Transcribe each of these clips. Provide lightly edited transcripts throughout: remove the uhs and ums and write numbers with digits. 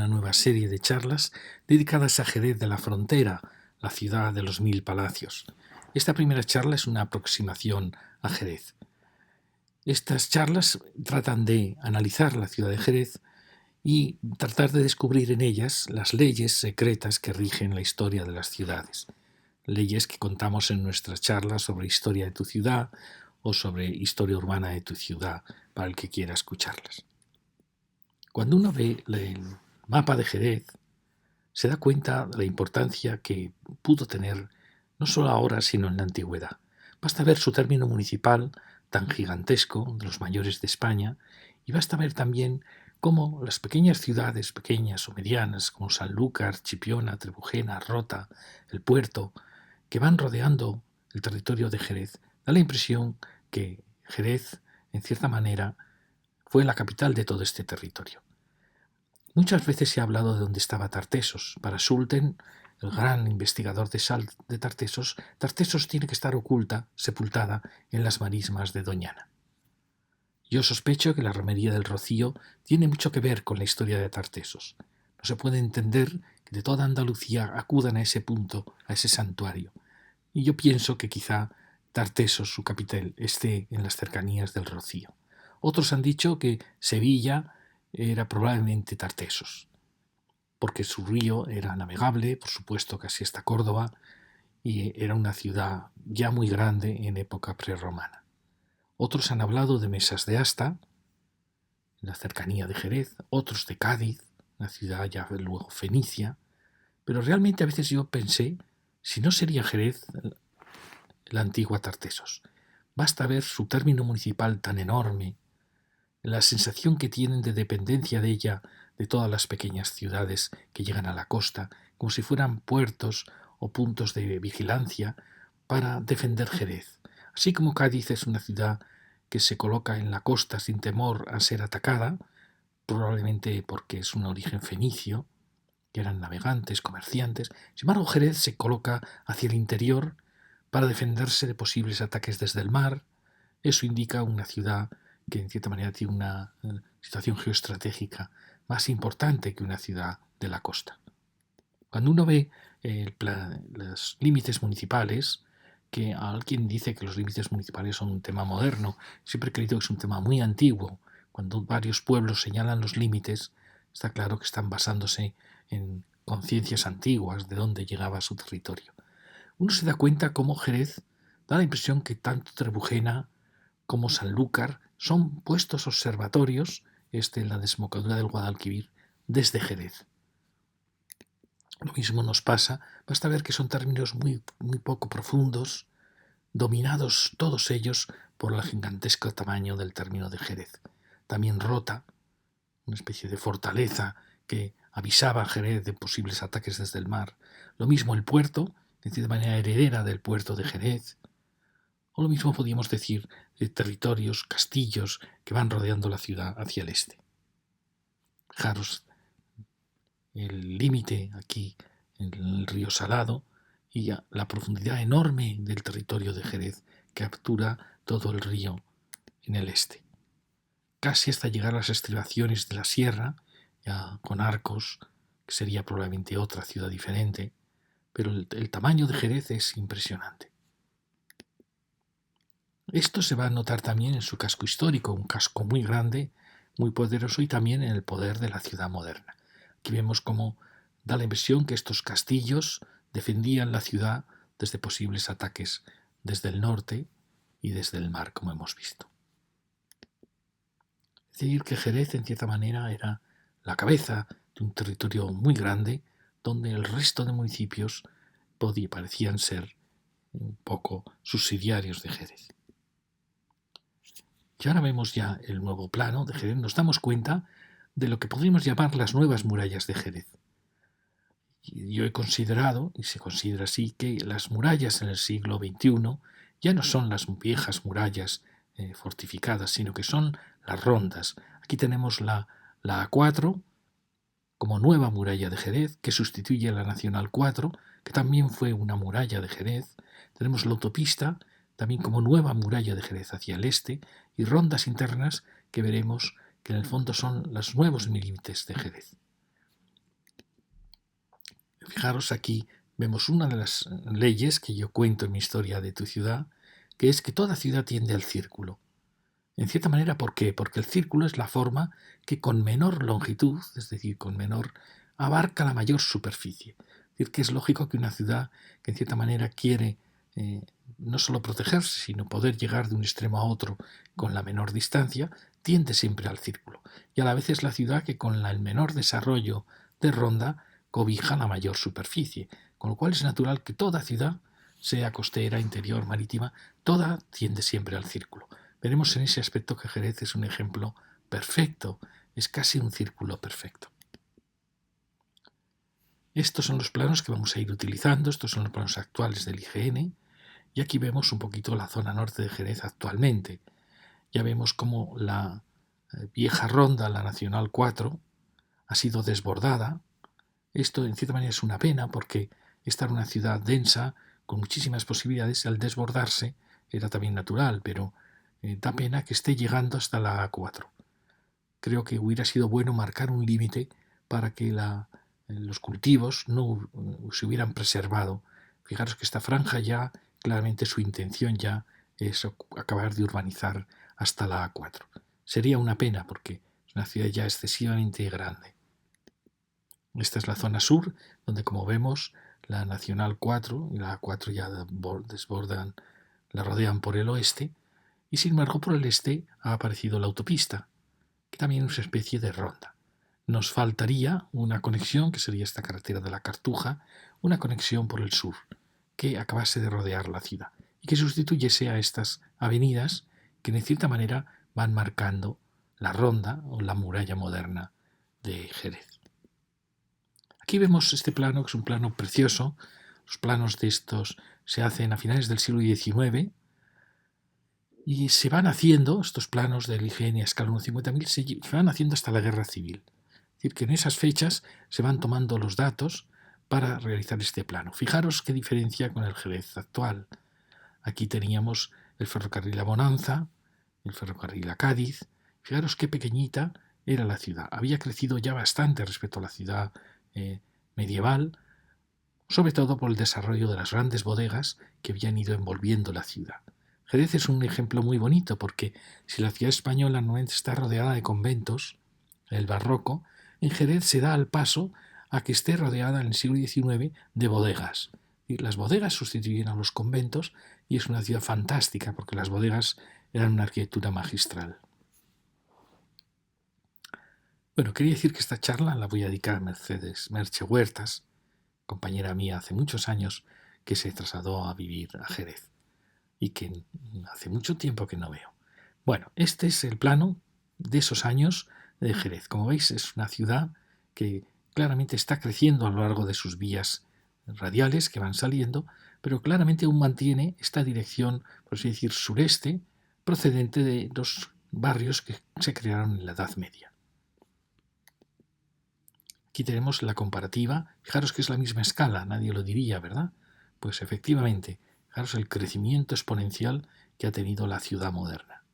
una nueva serie de charlas dedicadas a Jerez de la Frontera, la ciudad de los 1000 palacios. Esta primera charla es una aproximación a Jerez. Estas charlas tratan de analizar la ciudad de Jerez y tratar de descubrir en ellas las leyes secretas que rigen la historia de las ciudades. Leyes que contamos en nuestras charlas sobre historia de tu ciudad o sobre historia urbana de tu ciudad, para el que quiera escucharlas. Cuando uno ve el mapa de Jerez, se da cuenta de la importancia que pudo tener no solo ahora, sino en la antigüedad. Basta ver su término municipal tan gigantesco, de los mayores de España, y basta ver también cómo las pequeñas ciudades, pequeñas o medianas, como Sanlúcar, Chipiona, Trebujena, Rota, el Puerto, que van rodeando el territorio de Jerez, da la impresión que Jerez, en cierta manera, fue la capital de todo este territorio. Muchas veces se ha hablado de dónde estaba Tartessos. Para Sulten, el gran investigador de Tartessos, Tartessos tiene que estar sepultada en las marismas de Doñana. Yo sospecho que la romería del Rocío tiene mucho que ver con la historia de Tartessos. No se puede entender que de toda Andalucía acudan a ese punto, a ese santuario. Y yo pienso que quizá Tartessos, su capital, esté en las cercanías del Rocío. Otros han dicho que Sevilla era probablemente Tartessos, porque su río era navegable, por supuesto casi hasta Córdoba, y era una ciudad ya muy grande en época prerromana. Otros han hablado de Mesas de Asta, en la cercanía de Jerez, otros de Cádiz, una ciudad ya luego fenicia, pero realmente a veces yo pensé, si no sería Jerez la antigua Tartessos. Basta ver su término municipal tan enorme, la sensación que tienen de dependencia de ella de todas las pequeñas ciudades que llegan a la costa, como si fueran puertos o puntos de vigilancia para defender Jerez. Así como Cádiz es una ciudad que se coloca en la costa sin temor a ser atacada, probablemente porque es un origen fenicio, que eran navegantes, comerciantes. Sin embargo, Jerez se coloca hacia el interior para defenderse de posibles ataques desde el mar. Eso indica una ciudad que en cierta manera tiene una situación geoestratégica más importante que una ciudad de la costa. Cuando uno ve los límites municipales, que alguien dice que los límites municipales son un tema moderno, siempre he creído que es un tema muy antiguo. Cuando varios pueblos señalan los límites, está claro que están basándose en conciencias antiguas de dónde llegaba su territorio. Uno se da cuenta cómo Jerez da la impresión que tanto Trebujena como Sanlúcar son puestos observatorios, en la desembocadura del Guadalquivir, desde Jerez. Lo mismo nos pasa, basta ver que son términos muy poco profundos, dominados todos ellos por el gigantesco tamaño del término de Jerez. También Rota, una especie de fortaleza que avisaba a Jerez de posibles ataques desde el mar. Lo mismo el puerto, de cierta manera heredera del puerto de Jerez. O lo mismo podríamos decir de territorios, castillos que van rodeando la ciudad hacia el este. Fijaros el límite aquí en el río Salado y la profundidad enorme del territorio de Jerez que captura todo el río en el este. Casi hasta llegar a las estribaciones de la sierra, ya con Arcos, que sería probablemente otra ciudad diferente, pero el tamaño de Jerez es impresionante. Esto se va a notar también en su casco histórico, un casco muy grande, muy poderoso, y también en el poder de la ciudad moderna. Aquí vemos cómo da la impresión que estos castillos defendían la ciudad desde posibles ataques desde el norte y desde el mar, como hemos visto. Es decir, que Jerez, en cierta manera, era la cabeza de un territorio muy grande, donde el resto de municipios parecían ser un poco subsidiarios de Jerez. Y ahora vemos ya el nuevo plano de Jerez, nos damos cuenta de lo que podríamos llamar las nuevas murallas de Jerez. Yo he considerado, y se considera así, que las murallas en el siglo XXI ya no son las viejas murallas fortificadas, sino que son las rondas. Aquí tenemos la A4 como nueva muralla de Jerez, que sustituye a la Nacional 4, que también fue una muralla de Jerez. Tenemos la autopista también como nueva muralla de Jerez hacia el este, y rondas internas que veremos que en el fondo son los nuevos límites de Jerez. Fijaros aquí, vemos una de las leyes que yo cuento en mi historia de tu ciudad, que es que toda ciudad tiende al círculo. En cierta manera, ¿por qué? Porque el círculo es la forma que con menor longitud, es decir, con menor, abarca la mayor superficie. Es decir, que es lógico que una ciudad que en cierta manera quiere no solo protegerse, sino poder llegar de un extremo a otro con la menor distancia, tiende siempre al círculo. Y a la vez es la ciudad que con el menor desarrollo de ronda cobija la mayor superficie. Con lo cual es natural que toda ciudad, sea costera, interior, marítima, toda tiende siempre al círculo. Veremos en ese aspecto que Jerez es un ejemplo perfecto, es casi un círculo perfecto. Estos son los planos que vamos a ir utilizando, estos son los planos actuales del IGN, y aquí vemos un poquito la zona norte de Jerez actualmente. Ya vemos cómo la vieja ronda, la Nacional 4, ha sido desbordada. Esto en cierta manera es una pena porque esta era una ciudad densa, con muchísimas posibilidades, al desbordarse era también natural, pero da pena que esté llegando hasta la A4. Creo que hubiera sido bueno marcar un límite para que los cultivos no se hubieran preservado. Fijaros que esta franja ya, claramente su intención ya es acabar de urbanizar hasta la A4. Sería una pena porque es una ciudad ya excesivamente grande. Esta es la zona sur, donde como vemos la Nacional 4 y la A4 ya desbordan, la rodean por el oeste, y sin embargo por el este ha aparecido la autopista, que también es una especie de ronda. Nos faltaría una conexión, que sería esta carretera de la Cartuja, una conexión por el sur, que acabase de rodear la ciudad y que sustituyese a estas avenidas que de cierta manera van marcando la ronda o la muralla moderna de Jerez. Aquí vemos este plano, que es un plano precioso. Los planos de estos se hacen a finales del siglo XIX y se van haciendo, estos planos del IGN a escala 1.50.000, se van haciendo hasta la Guerra Civil. Es decir, que en esas fechas se van tomando los datos para realizar este plano. Fijaros qué diferencia con el Jerez actual. Aquí teníamos el ferrocarril a Bonanza, el ferrocarril a Cádiz. Fijaros qué pequeñita era la ciudad. Había crecido ya bastante respecto a la ciudad medieval, sobre todo por el desarrollo de las grandes bodegas que habían ido envolviendo la ciudad. Jerez es un ejemplo muy bonito porque si la ciudad española normalmente está rodeada de conventos, el barroco, en Jerez se da el paso a que esté rodeada en el siglo XIX de bodegas. Y las bodegas sustituyen a los conventos y es una ciudad fantástica porque las bodegas eran una arquitectura magistral. Bueno, quería decir que esta charla la voy a dedicar a Mercedes Merche Huertas, compañera mía hace muchos años que se trasladó a vivir a Jerez y que hace mucho tiempo que no veo. Bueno, este es el plano de esos años de Jerez. Como veis, es una ciudad que claramente está creciendo a lo largo de sus vías radiales que van saliendo, pero claramente aún mantiene esta dirección, por así decir, sureste, procedente de los barrios que se crearon en la Edad Media. Aquí tenemos la comparativa. Fijaros que es la misma escala, nadie lo diría, ¿verdad? Pues efectivamente, fijaros el crecimiento exponencial que ha tenido la ciudad moderna.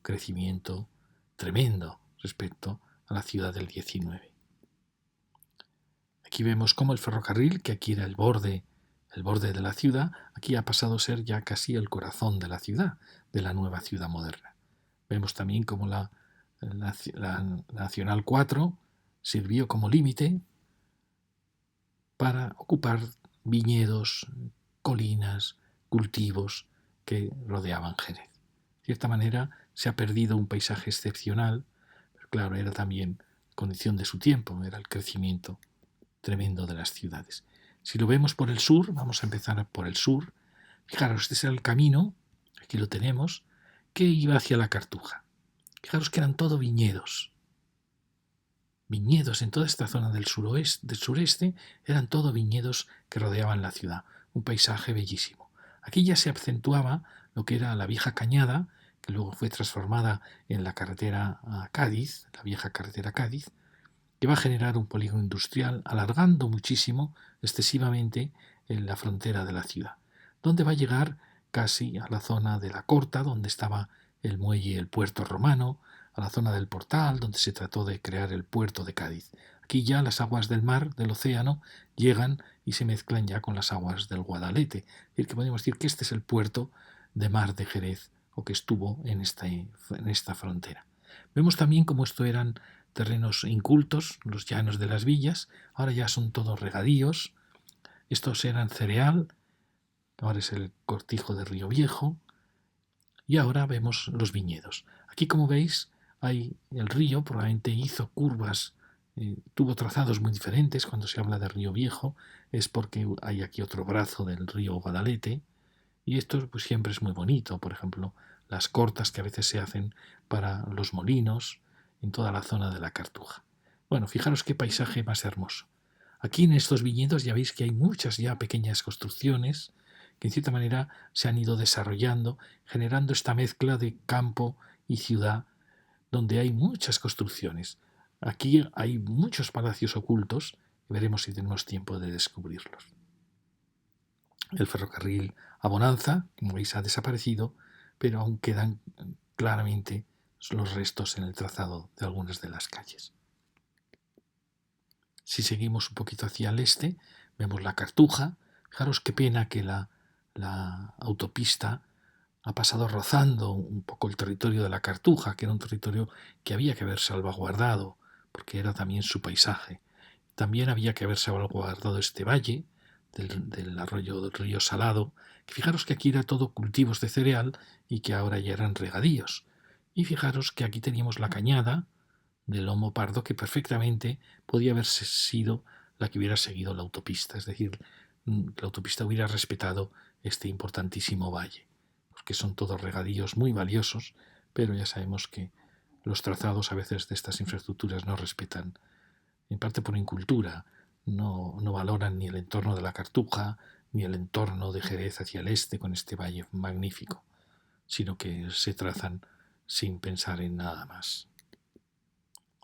Crecimiento tremendo respecto a la ciudad del 19. Aquí vemos cómo el ferrocarril, que aquí era el borde de la ciudad, aquí ha pasado a ser ya casi el corazón de la ciudad, de la nueva ciudad moderna. Vemos también cómo la Nacional 4 sirvió como límite para ocupar viñedos, colinas, cultivos que rodeaban Jerez. De cierta manera se ha perdido un paisaje excepcional, pero claro, era también condición de su tiempo, era el crecimiento tremendo de las ciudades. Si lo vemos por el sur, vamos a empezar por el sur. Fijaros, este es el camino, aquí lo tenemos, que iba hacia la Cartuja. Fijaros que eran todo viñedos. Viñedos en toda esta zona del sureste, eran todo viñedos que rodeaban la ciudad. Un paisaje bellísimo. Aquí ya se acentuaba lo que era la vieja cañada, que luego fue transformada en la carretera a Cádiz, la vieja carretera a Cádiz, que va a generar un polígono industrial, alargando muchísimo, excesivamente, en la frontera de la ciudad, donde va a llegar casi a la zona de la Corta, donde estaba el muelle y el puerto romano, a la zona del Portal, donde se trató de crear el puerto de Cádiz. Aquí ya las aguas del mar, del océano, llegan y se mezclan ya con las aguas del Guadalete. Es decir, que podemos decir que este es el puerto de mar de Jerez, o que estuvo en esta frontera. Vemos también cómo esto eran terrenos incultos, los llanos de las villas, ahora ya son todos regadíos. Estos eran cereal, ahora es el cortijo de Río Viejo, y ahora vemos los viñedos. Aquí, como veis, hay el río, probablemente hizo curvas, tuvo trazados muy diferentes. Cuando se habla de Río Viejo es porque hay aquí otro brazo del río Guadalete, y esto pues siempre es muy bonito. Por ejemplo, las cortas que a veces se hacen para los molinos en toda la zona de la Cartuja. Bueno, fijaros qué paisaje más hermoso. Aquí en estos viñedos ya veis que hay muchas ya pequeñas construcciones que en cierta manera se han ido desarrollando, generando esta mezcla de campo y ciudad, donde hay muchas construcciones. Aquí hay muchos palacios ocultos, y veremos si tenemos tiempo de descubrirlos. El ferrocarril a Bonanza, como veis, ha desaparecido, pero aún quedan claramente los restos en el trazado de algunas de las calles. Si seguimos un poquito hacia el este, vemos la Cartuja. Fijaros qué pena que la autopista ha pasado rozando un poco el territorio de la Cartuja, que era un territorio que había que haber salvaguardado, porque era también su paisaje. También había que haber salvaguardado este valle del arroyo del río Salado, que fijaros que aquí era todo cultivos de cereal y que ahora ya eran regadíos. Y fijaros que aquí teníamos la cañada del lomo pardo, que perfectamente podía haberse sido la que hubiera seguido la autopista, es decir, la autopista hubiera respetado este importantísimo valle, porque son todos regadíos muy valiosos, pero ya sabemos que los trazados a veces de estas infraestructuras no respetan, en parte por incultura, no valoran ni el entorno de la Cartuja, ni el entorno de Jerez hacia el este con este valle magnífico, sino que se trazan sin pensar en nada más.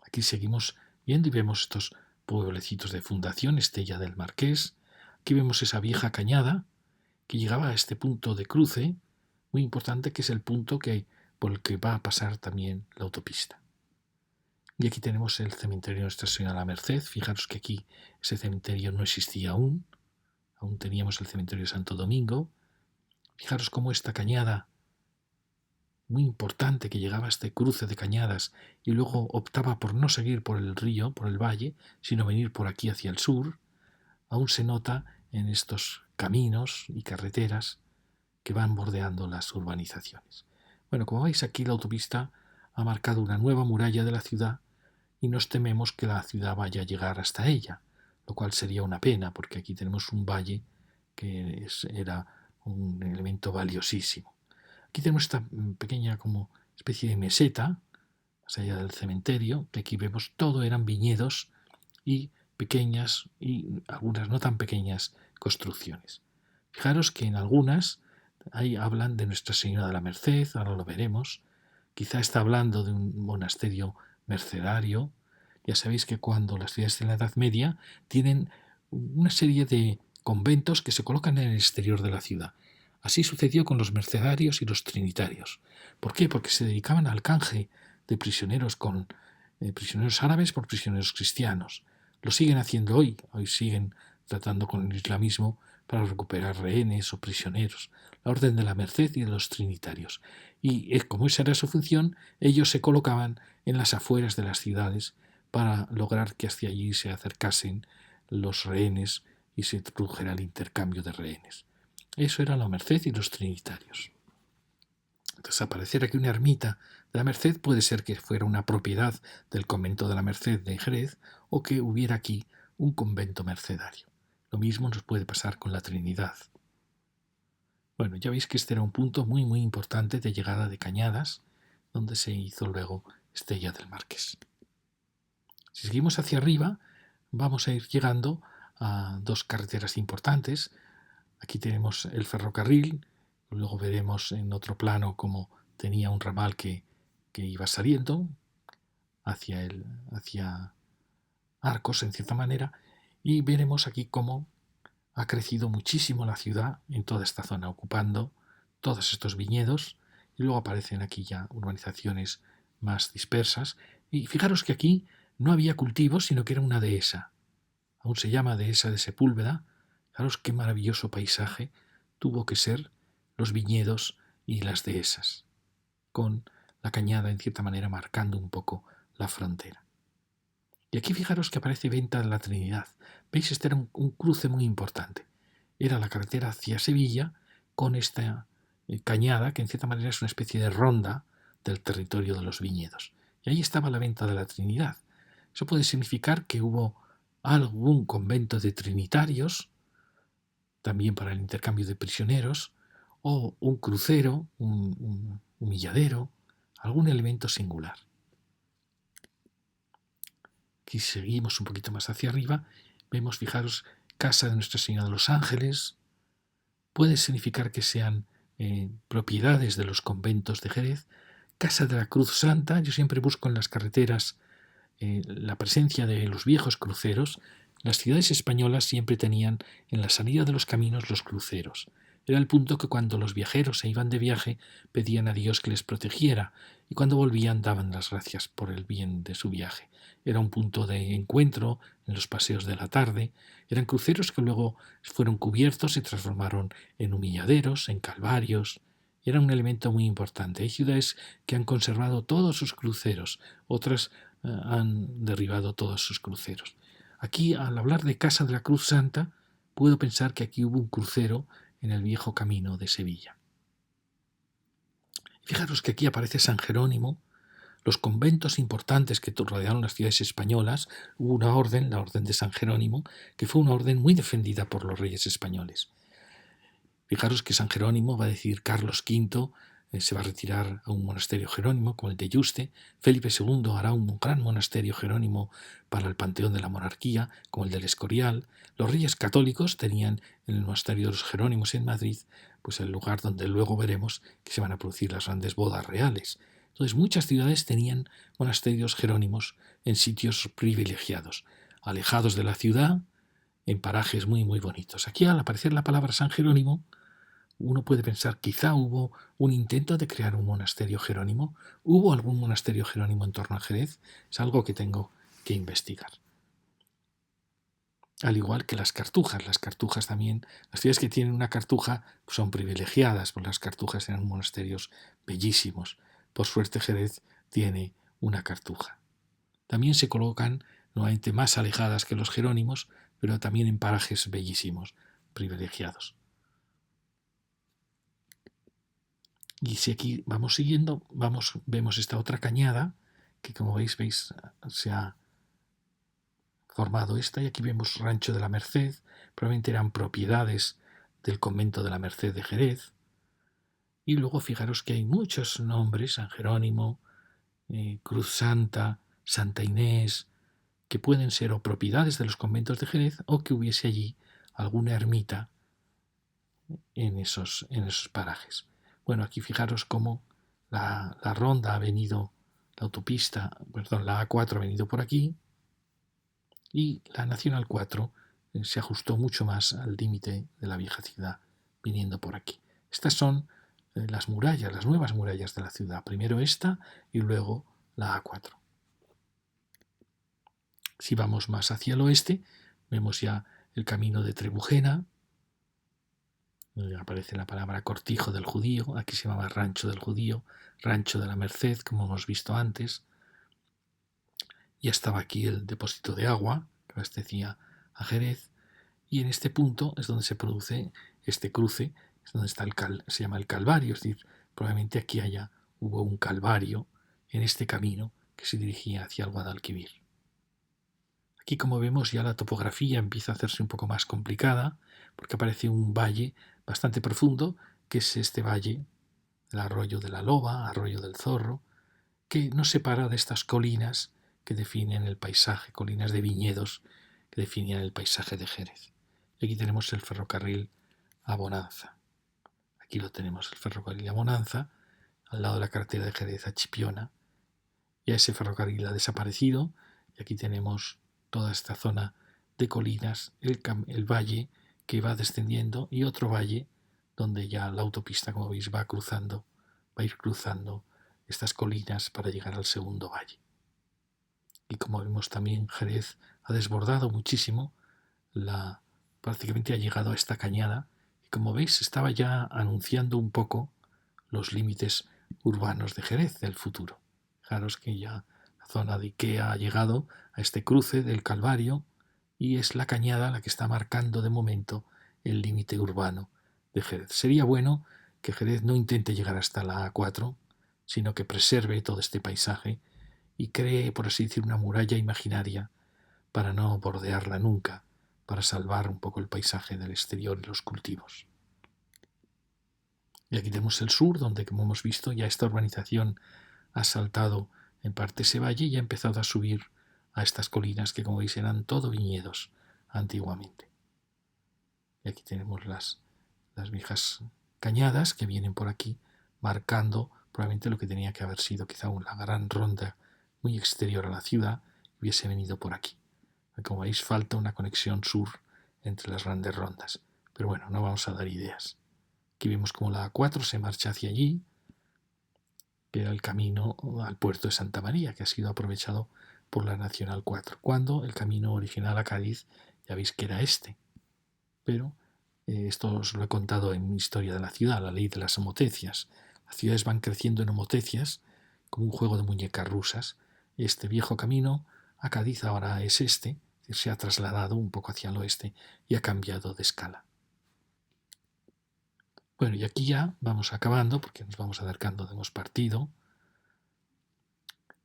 Aquí seguimos viendo y vemos estos pueblecitos de fundación, Estella del Marqués. Aquí vemos esa vieja cañada que llegaba a este punto de cruce, muy importante, que es el punto por el que va a pasar también la autopista. Y aquí tenemos el cementerio de Nuestra Señora de la Merced. Fijaros que aquí ese cementerio no existía aún teníamos el cementerio de Santo Domingo. Fijaros cómo esta cañada muy importante que llegaba a este cruce de cañadas y luego optaba por no seguir por el río, por el valle, sino venir por aquí hacia el sur, aún se nota en estos caminos y carreteras que van bordeando las urbanizaciones. Bueno, como veis, aquí la autopista ha marcado una nueva muralla de la ciudad y nos tememos que la ciudad vaya a llegar hasta ella, lo cual sería una pena, porque aquí tenemos un valle que era un elemento valiosísimo. Aquí tenemos esta pequeña como especie de meseta, más allá del cementerio, que aquí vemos todo eran viñedos y pequeñas y algunas no tan pequeñas construcciones. Fijaros que en algunas ahí hablan de Nuestra Señora de la Merced, ahora lo veremos. Quizá está hablando de un monasterio mercedario. Ya sabéis que cuando las ciudades de la Edad Media tienen una serie de conventos que se colocan en el exterior de la ciudad. Así sucedió con los mercedarios y los trinitarios. ¿Por qué? Porque se dedicaban al canje de prisioneros con prisioneros árabes por prisioneros cristianos. Lo siguen haciendo hoy. Hoy siguen tratando con el islamismo para recuperar rehenes o prisioneros. La Orden de la Merced y de los trinitarios. Y como esa era su función, ellos se colocaban en las afueras de las ciudades para lograr que hacia allí se acercasen los rehenes y se produjera el intercambio de rehenes. Eso era la Merced y los trinitarios. Entonces, aparecer aquí una ermita de la Merced puede ser que fuera una propiedad del convento de la Merced de Jerez o que hubiera aquí un convento mercedario. Lo mismo nos puede pasar con la Trinidad. Bueno, ya veis que este era un punto muy muy importante de llegada de Cañadas, donde se hizo luego Estella del Marqués. Si seguimos hacia arriba, vamos a ir llegando a dos carreteras importantes. Aquí tenemos el ferrocarril, luego veremos en otro plano cómo tenía un ramal que iba saliendo hacia Arcos, en cierta manera, y veremos aquí cómo ha crecido muchísimo la ciudad en toda esta zona, ocupando todos estos viñedos, y luego aparecen aquí ya urbanizaciones más dispersas. Y fijaros que aquí no había cultivos, sino que era una dehesa. Aún se llama dehesa de Sepúlveda. Fijaros qué maravilloso paisaje tuvo que ser los viñedos y las dehesas, con la cañada en cierta manera marcando un poco la frontera. Y aquí fijaros que aparece Venta de la Trinidad. ¿Veis? Este era un cruce muy importante. Era la carretera hacia Sevilla con esta cañada, que en cierta manera es una especie de ronda del territorio de los viñedos. Y ahí estaba la Venta de la Trinidad. Eso puede significar que hubo algún convento de trinitarios, también para el intercambio de prisioneros, o un crucero, un milladero, algún elemento singular. Aquí seguimos un poquito más hacia arriba, vemos, fijaros, Casa de Nuestra Señora de los Ángeles. Puede significar que sean propiedades de los conventos de Jerez. Casa de la Cruz Santa. Yo siempre busco en las carreteras la presencia de los viejos cruceros. Las ciudades españolas siempre tenían en la salida de los caminos los cruceros. Era el punto que cuando los viajeros se iban de viaje pedían a Dios que les protegiera y cuando volvían daban las gracias por el bien de su viaje. Era un punto de encuentro en los paseos de la tarde. Eran cruceros que luego fueron cubiertos, se transformaron en humilladeros, en calvarios. Era un elemento muy importante. Hay ciudades que han conservado todos sus cruceros, otras han derribado todos sus cruceros. Aquí, al hablar de Casa de la Cruz Santa, puedo pensar que aquí hubo un crucero en el viejo camino de Sevilla. Fijaros que aquí aparece San Jerónimo, los conventos importantes que rodearon las ciudades españolas. Hubo una orden, la Orden de San Jerónimo, que fue una orden muy defendida por los reyes españoles. Fijaros que San Jerónimo, va a decir Carlos V, se va a retirar a un monasterio jerónimo como el de Yuste. Felipe II hará un gran monasterio jerónimo para el panteón de la monarquía como el del Escorial. Los reyes católicos tenían en el monasterio de los Jerónimos en Madrid pues el lugar donde luego veremos que se van a producir las grandes bodas reales. Entonces muchas ciudades tenían monasterios jerónimos en sitios privilegiados, alejados de la ciudad, en parajes muy muy bonitos. Aquí al aparecer la palabra San Jerónimo, uno puede pensar, quizá hubo un intento de crear un monasterio jerónimo. ¿Hubo algún monasterio jerónimo en torno a Jerez? Es algo que tengo que investigar. Al igual que las cartujas también, las ciudades que tienen una cartuja son privilegiadas, porque las cartujas eran monasterios bellísimos. Por suerte Jerez tiene una cartuja. También se colocan nuevamente más alejadas que los jerónimos, pero también en parajes bellísimos, privilegiados. Y si aquí vamos siguiendo, vemos esta otra cañada, que como veis, se ha formado esta, y aquí vemos Rancho de la Merced, probablemente eran propiedades del convento de la Merced de Jerez. Y luego fijaros que hay muchos nombres, San Jerónimo, Cruz Santa, Santa Inés, que pueden ser o propiedades de los conventos de Jerez o que hubiese allí alguna ermita en esos parajes. Bueno, aquí fijaros cómo la ronda ha venido, la A4 ha venido por aquí y la Nacional 4 se ajustó mucho más al límite de la vieja ciudad viniendo por aquí. Estas son las murallas, las nuevas murallas de la ciudad. Primero esta y luego la A4. Si vamos más hacia el oeste, vemos ya el camino de Trebujena. Aparece la palabra Cortijo del Judío, aquí se llamaba Rancho del Judío, Rancho de la Merced, como hemos visto antes. Ya estaba aquí el depósito de agua que abastecía a Jerez, y en este punto es donde se produce este cruce, es donde está se llama el Calvario, es decir, probablemente aquí hubo un calvario en este camino que se dirigía hacia el Guadalquivir. Aquí, como vemos, ya la topografía empieza a hacerse un poco más complicada, porque aparece un valle bastante profundo, que es este valle, el arroyo de la Loba, arroyo del Zorro, que nos separa de estas colinas que definen el paisaje, colinas de viñedos que definían el paisaje de Jerez. Y aquí tenemos el ferrocarril a Bonanza. Aquí lo tenemos, el ferrocarril a Bonanza, al lado de la carretera de Jerez a Chipiona. Ya ese ferrocarril ha desaparecido y aquí tenemos toda esta zona de colinas, el valle que va descendiendo y otro valle donde ya la autopista, como veis, va a ir cruzando estas colinas para llegar al segundo valle. Y como vemos también, Jerez ha desbordado muchísimo, prácticamente ha llegado a esta cañada y como veis estaba ya anunciando un poco los límites urbanos de Jerez del futuro. Fijaros que ya la zona de Ikea ha llegado a este cruce del Calvario y es la cañada la que está marcando de momento el límite urbano de Jerez. Sería bueno que Jerez no intente llegar hasta la A4, sino que preserve todo este paisaje y cree, por así decir, una muralla imaginaria para no bordearla nunca, para salvar un poco el paisaje del exterior y los cultivos. Y aquí tenemos el sur, donde, como hemos visto, ya esta urbanización ha saltado en parte ese valle y ha empezado a subir a estas colinas que, como veis, eran todo viñedos antiguamente. Y aquí tenemos las viejas cañadas que vienen por aquí, marcando probablemente lo que tenía que haber sido quizá una gran ronda muy exterior a la ciudad, hubiese venido por aquí. Como veis, falta una conexión sur entre las grandes rondas. Pero bueno, no vamos a dar ideas. Aquí vemos como la A4 se marcha hacia allí, que era el camino al puerto de Santa María, que ha sido aprovechado por la Nacional 4, cuando el camino original a Cádiz, ya veis que era este. Pero esto os lo he contado en mi historia de la ciudad, la ley de las homotecias. Las ciudades van creciendo en homotecias, como un juego de muñecas rusas. Este viejo camino a Cádiz ahora es este, se ha trasladado un poco hacia el oeste y ha cambiado de escala. Bueno, y aquí ya vamos acabando porque nos vamos acercando, hemos partido,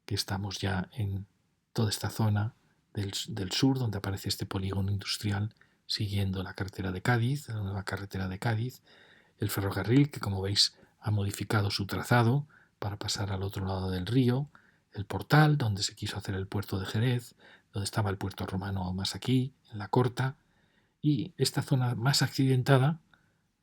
que estamos ya en toda esta zona del sur, donde aparece este polígono industrial, siguiendo la carretera de Cádiz, la nueva carretera de Cádiz, el ferrocarril, que como veis ha modificado su trazado para pasar al otro lado del río, el portal, donde se quiso hacer el puerto de Jerez, donde estaba el puerto romano más aquí, en la Corta, y esta zona más accidentada,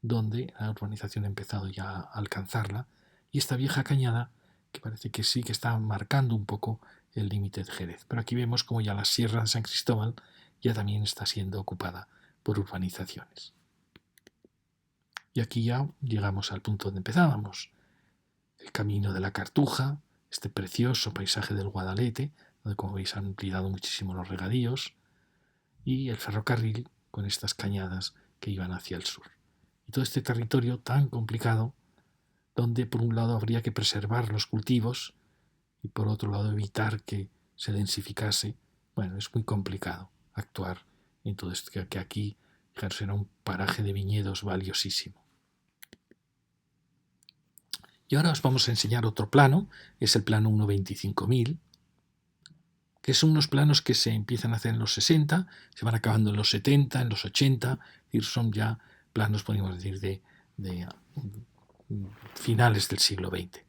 donde la urbanización ha empezado ya a alcanzarla, y esta vieja cañada que parece que sí que está marcando un poco el límite de Jerez. Pero aquí vemos como ya la Sierra de San Cristóbal ya también está siendo ocupada por urbanizaciones. Y aquí ya llegamos al punto donde empezábamos. El camino de la Cartuja, este precioso paisaje del Guadalete, donde como veis han ampliado muchísimo los regadíos, y el ferrocarril con estas cañadas que iban hacia el sur. Y todo este territorio tan complicado, donde por un lado habría que preservar los cultivos y por otro lado evitar que se densificase. Bueno, es muy complicado actuar en todo esto, que aquí, fijaros, era un paraje de viñedos valiosísimo. Y ahora os vamos a enseñar otro plano, es el plano 1.25.000, que son unos planos que se empiezan a hacer en los 60, se van acabando en los 70, en los 80, es decir, son ya planos, podríamos decir, de finales del siglo XX.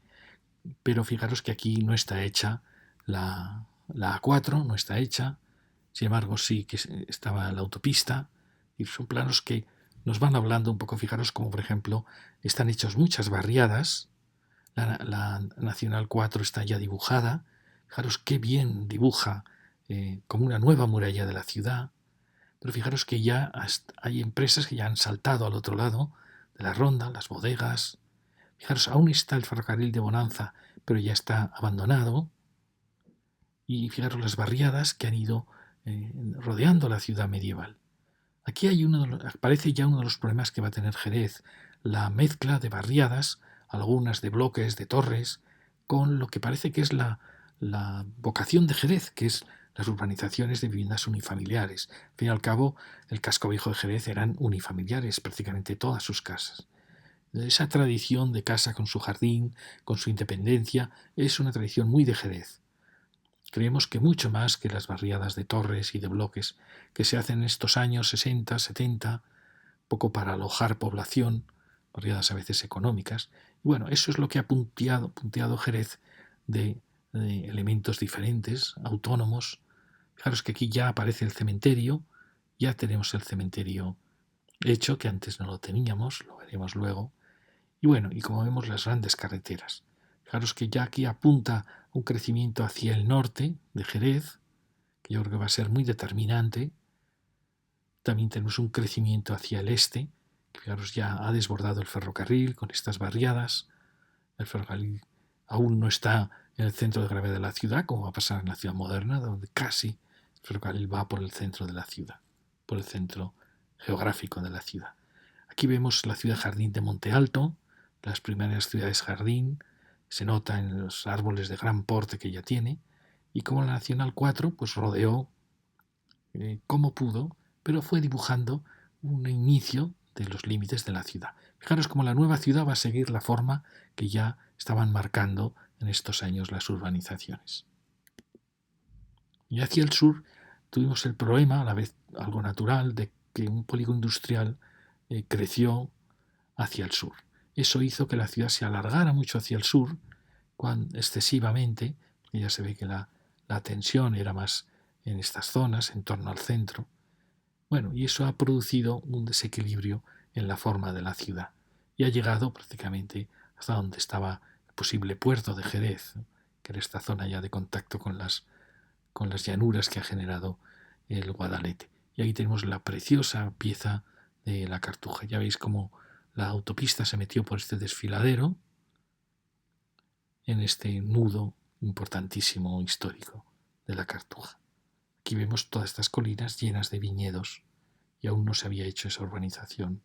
Pero fijaros que aquí no está hecha la A4, no está hecha, sin embargo sí que estaba la autopista, y son planos que nos van hablando un poco, fijaros como por ejemplo están hechas muchas barriadas, la Nacional 4 está ya dibujada, fijaros qué bien dibuja como una nueva muralla de la ciudad, pero fijaros que ya hay empresas que ya han saltado al otro lado de la ronda, las bodegas. Fijaros, aún está el ferrocarril de Bonanza, pero ya está abandonado. Y fijaros las barriadas que han ido rodeando la ciudad medieval. Aquí aparece ya uno de los problemas que va a tener Jerez, la mezcla de barriadas, algunas de bloques, de torres, con lo que parece que es la vocación de Jerez, que es las urbanizaciones de viviendas unifamiliares. Al fin y al cabo, el casco viejo de Jerez eran unifamiliares, prácticamente todas sus casas. Esa tradición de casa con su jardín, con su independencia, es una tradición muy de Jerez. Creemos que mucho más que las barriadas de torres y de bloques que se hacen en estos años 60, 70, poco para alojar población, barriadas a veces económicas. Y bueno, eso es lo que ha punteado Jerez de elementos diferentes, autónomos. Fijaros que aquí ya aparece el cementerio, ya tenemos el cementerio hecho, que antes no lo teníamos, lo veremos luego. Y bueno, y como vemos las grandes carreteras. Fijaros que ya aquí apunta un crecimiento hacia el norte de Jerez, que yo creo que va a ser muy determinante. También tenemos un crecimiento hacia el este, que fijaros ya ha desbordado el ferrocarril con estas barriadas. El ferrocarril aún no está en el centro de gravedad de la ciudad, como va a pasar en la ciudad moderna, donde casi el ferrocarril va por el centro de la ciudad, por el centro geográfico de la ciudad. Aquí vemos la ciudad jardín de Monte Alto, las primeras ciudades jardín, se nota en los árboles de gran porte que ya tiene, y como la Nacional 4 pues rodeó como pudo, pero fue dibujando un inicio de los límites de la ciudad. Fijaros cómo la nueva ciudad va a seguir la forma que ya estaban marcando en estos años las urbanizaciones. Y hacia el sur tuvimos el problema, a la vez algo natural, de que un polígono industrial creció hacia el sur. Eso hizo que la ciudad se alargara mucho hacia el sur, excesivamente, y ya se ve que la tensión era más en estas zonas, en torno al centro. Bueno, y eso ha producido un desequilibrio en la forma de la ciudad y ha llegado prácticamente hasta donde estaba el posible puerto de Jerez, que era esta zona ya de contacto con las llanuras que ha generado el Guadalete. Y ahí tenemos la preciosa pieza de la Cartuja. Ya veis cómo la autopista se metió por este desfiladero en este nudo importantísimo histórico de la Cartuja. Aquí vemos todas estas colinas llenas de viñedos y aún no se había hecho esa urbanización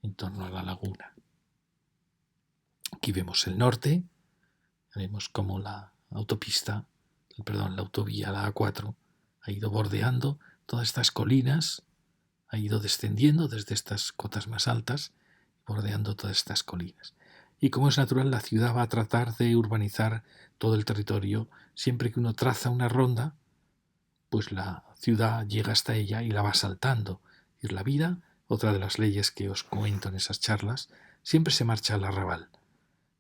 en torno a la laguna. Aquí vemos el norte, vemos cómo la autovía, la A4, ha ido bordeando todas estas colinas, ha ido descendiendo desde estas cotas más altas, bordeando todas estas colinas. Y como es natural, la ciudad va a tratar de urbanizar todo el territorio. Siempre que uno traza una ronda, pues la ciudad llega hasta ella y la va saltando. Y la vida, otra de las leyes que os comento en esas charlas, siempre se marcha al arrabal.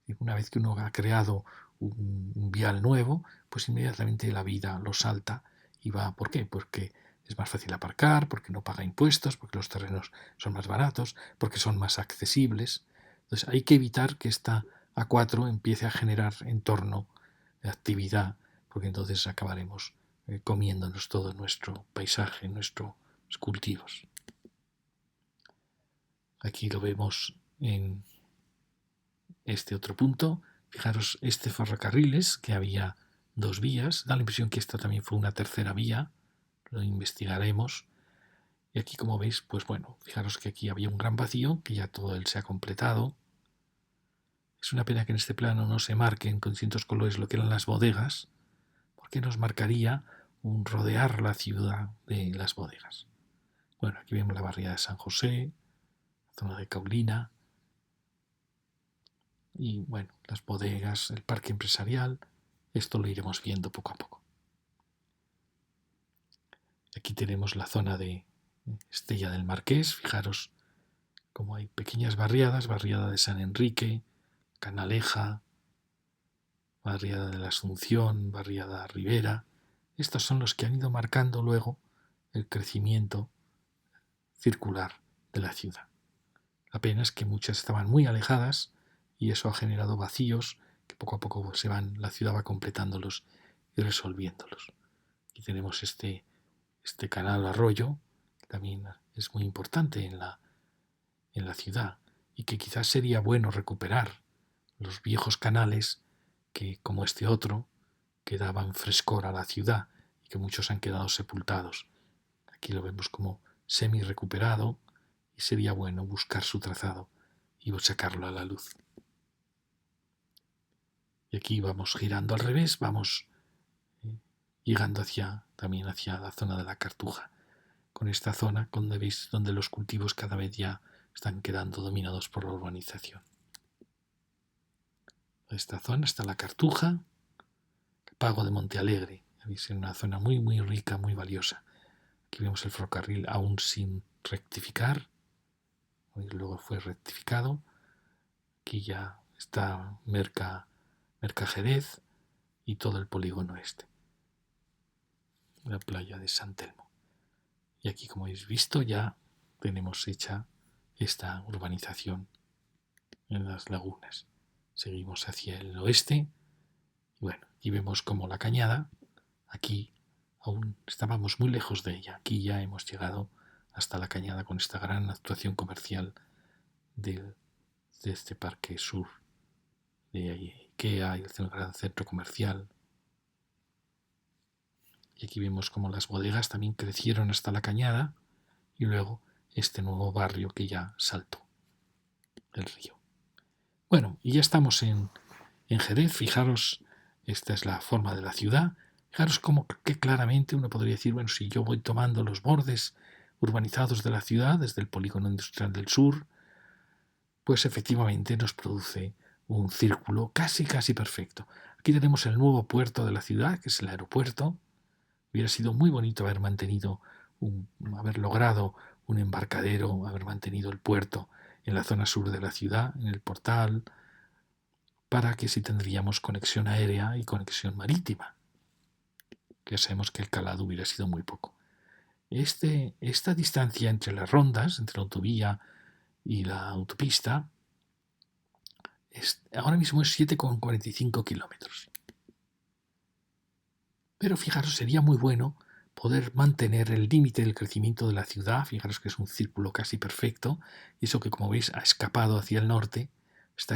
Y una vez que uno ha creado un vial nuevo, pues inmediatamente la vida lo salta y va. ¿Por qué? Porque es más fácil aparcar, porque no paga impuestos, porque los terrenos son más baratos, porque son más accesibles. Entonces hay que evitar que esta A4 empiece a generar entorno de actividad, porque entonces acabaremos comiéndonos todo nuestro paisaje, nuestros cultivos. Aquí lo vemos en este otro punto. Fijaros, este ferrocarriles, que había dos vías, da la impresión que esta también fue una tercera vía, lo investigaremos. Y aquí, como veis, pues bueno, fijaros que aquí había un gran vacío, que ya todo él se ha completado. Es una pena que en este plano no se marquen con distintos colores lo que eran las bodegas, porque nos marcaría un rodear la ciudad de las bodegas. Bueno, aquí vemos la barriada de San José, la zona de Caulina, y bueno, las bodegas, el parque empresarial, esto lo iremos viendo poco a poco. Aquí tenemos la zona de Estella del Marqués, fijaros cómo hay pequeñas barriadas, barriada de San Enrique, Canaleja, barriada de la Asunción, barriada Rivera. Estos son los que han ido marcando luego el crecimiento circular de la ciudad. La pena es que muchas estaban muy alejadas y eso ha generado vacíos que poco a poco la ciudad va completándolos y resolviéndolos. Aquí tenemos este canal arroyo, que también es muy importante en la ciudad y que quizás sería bueno recuperar los viejos canales que, como este otro, que daban frescor a la ciudad y que muchos han quedado sepultados. Aquí lo vemos como semi recuperado y sería bueno buscar su trazado y sacarlo a la luz. Y aquí vamos girando al revés, vamos llegando también hacia la zona de la Cartuja, con esta zona donde los cultivos cada vez ya están quedando dominados por la urbanización. Esta zona está la Cartuja, Pago de Montealegre, es una zona muy muy rica, muy valiosa. Aquí vemos el ferrocarril aún sin rectificar, luego fue rectificado. Aquí ya está Merca Jerez y todo el polígono este, la playa de San Telmo. Y aquí, como habéis visto, ya tenemos hecha esta urbanización en las lagunas. Seguimos hacia el oeste y bueno, aquí vemos como la Cañada, aquí aún estábamos muy lejos de ella. Aquí ya hemos llegado hasta la Cañada con esta gran actuación comercial de este parque sur de IKEA y el gran centro comercial. Y aquí vemos cómo las bodegas también crecieron hasta la Cañada y luego este nuevo barrio que ya saltó el río. Bueno, y ya estamos en Jerez. Fijaros, esta es la forma de la ciudad. Fijaros cómo que claramente uno podría decir, bueno, si yo voy tomando los bordes urbanizados de la ciudad desde el polígono industrial del sur, pues efectivamente nos produce un círculo casi perfecto. Aquí tenemos el nuevo puerto de la ciudad, que es el aeropuerto. Hubiera sido muy bonito haber logrado un embarcadero, haber mantenido el puerto en la zona sur de la ciudad, en el Portal, para que sí tendríamos conexión aérea y conexión marítima. Ya sabemos que el calado hubiera sido muy poco. Esta distancia entre las rondas, entre la autovía y la autopista, ahora mismo es 7,45 kilómetros. Pero fijaros, sería muy bueno poder mantener el límite del crecimiento de la ciudad. Fijaros que es un círculo casi perfecto, y eso que, como veis, ha escapado hacia el norte, ha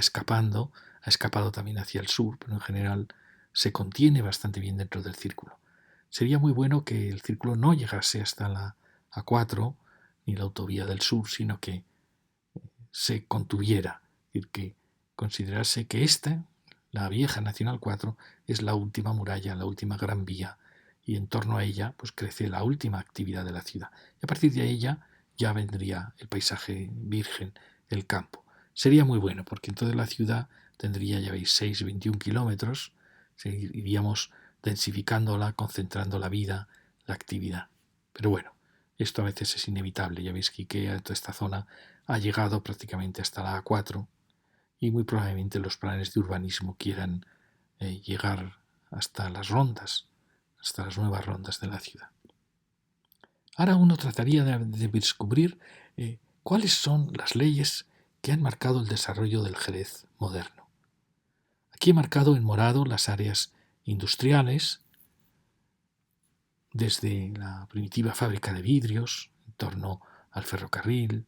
escapado también hacia el sur, pero en general se contiene bastante bien dentro del círculo. Sería muy bueno que el círculo no llegase hasta la A4 ni la autovía del sur, sino que se contuviera, es decir, que considerase que la vieja Nacional 4, es la última muralla, la última gran vía, y en torno a ella pues crece la última actividad de la ciudad. Y a partir de ella ya vendría el paisaje virgen, el campo. Sería muy bueno, porque entonces la ciudad tendría, ya veis, 21 kilómetros, iríamos densificándola, concentrando la vida, la actividad. Pero bueno, esto a veces es inevitable. Ya veis que IKEA, toda esta zona, ha llegado prácticamente hasta la A4, y muy probablemente los planes de urbanismo quieran llegar hasta las rondas, hasta las nuevas rondas de la ciudad. Ahora uno trataría de descubrir cuáles son las leyes que han marcado el desarrollo del Jerez moderno. Aquí he marcado en morado las áreas industriales, desde la primitiva fábrica de vidrios, en torno al ferrocarril,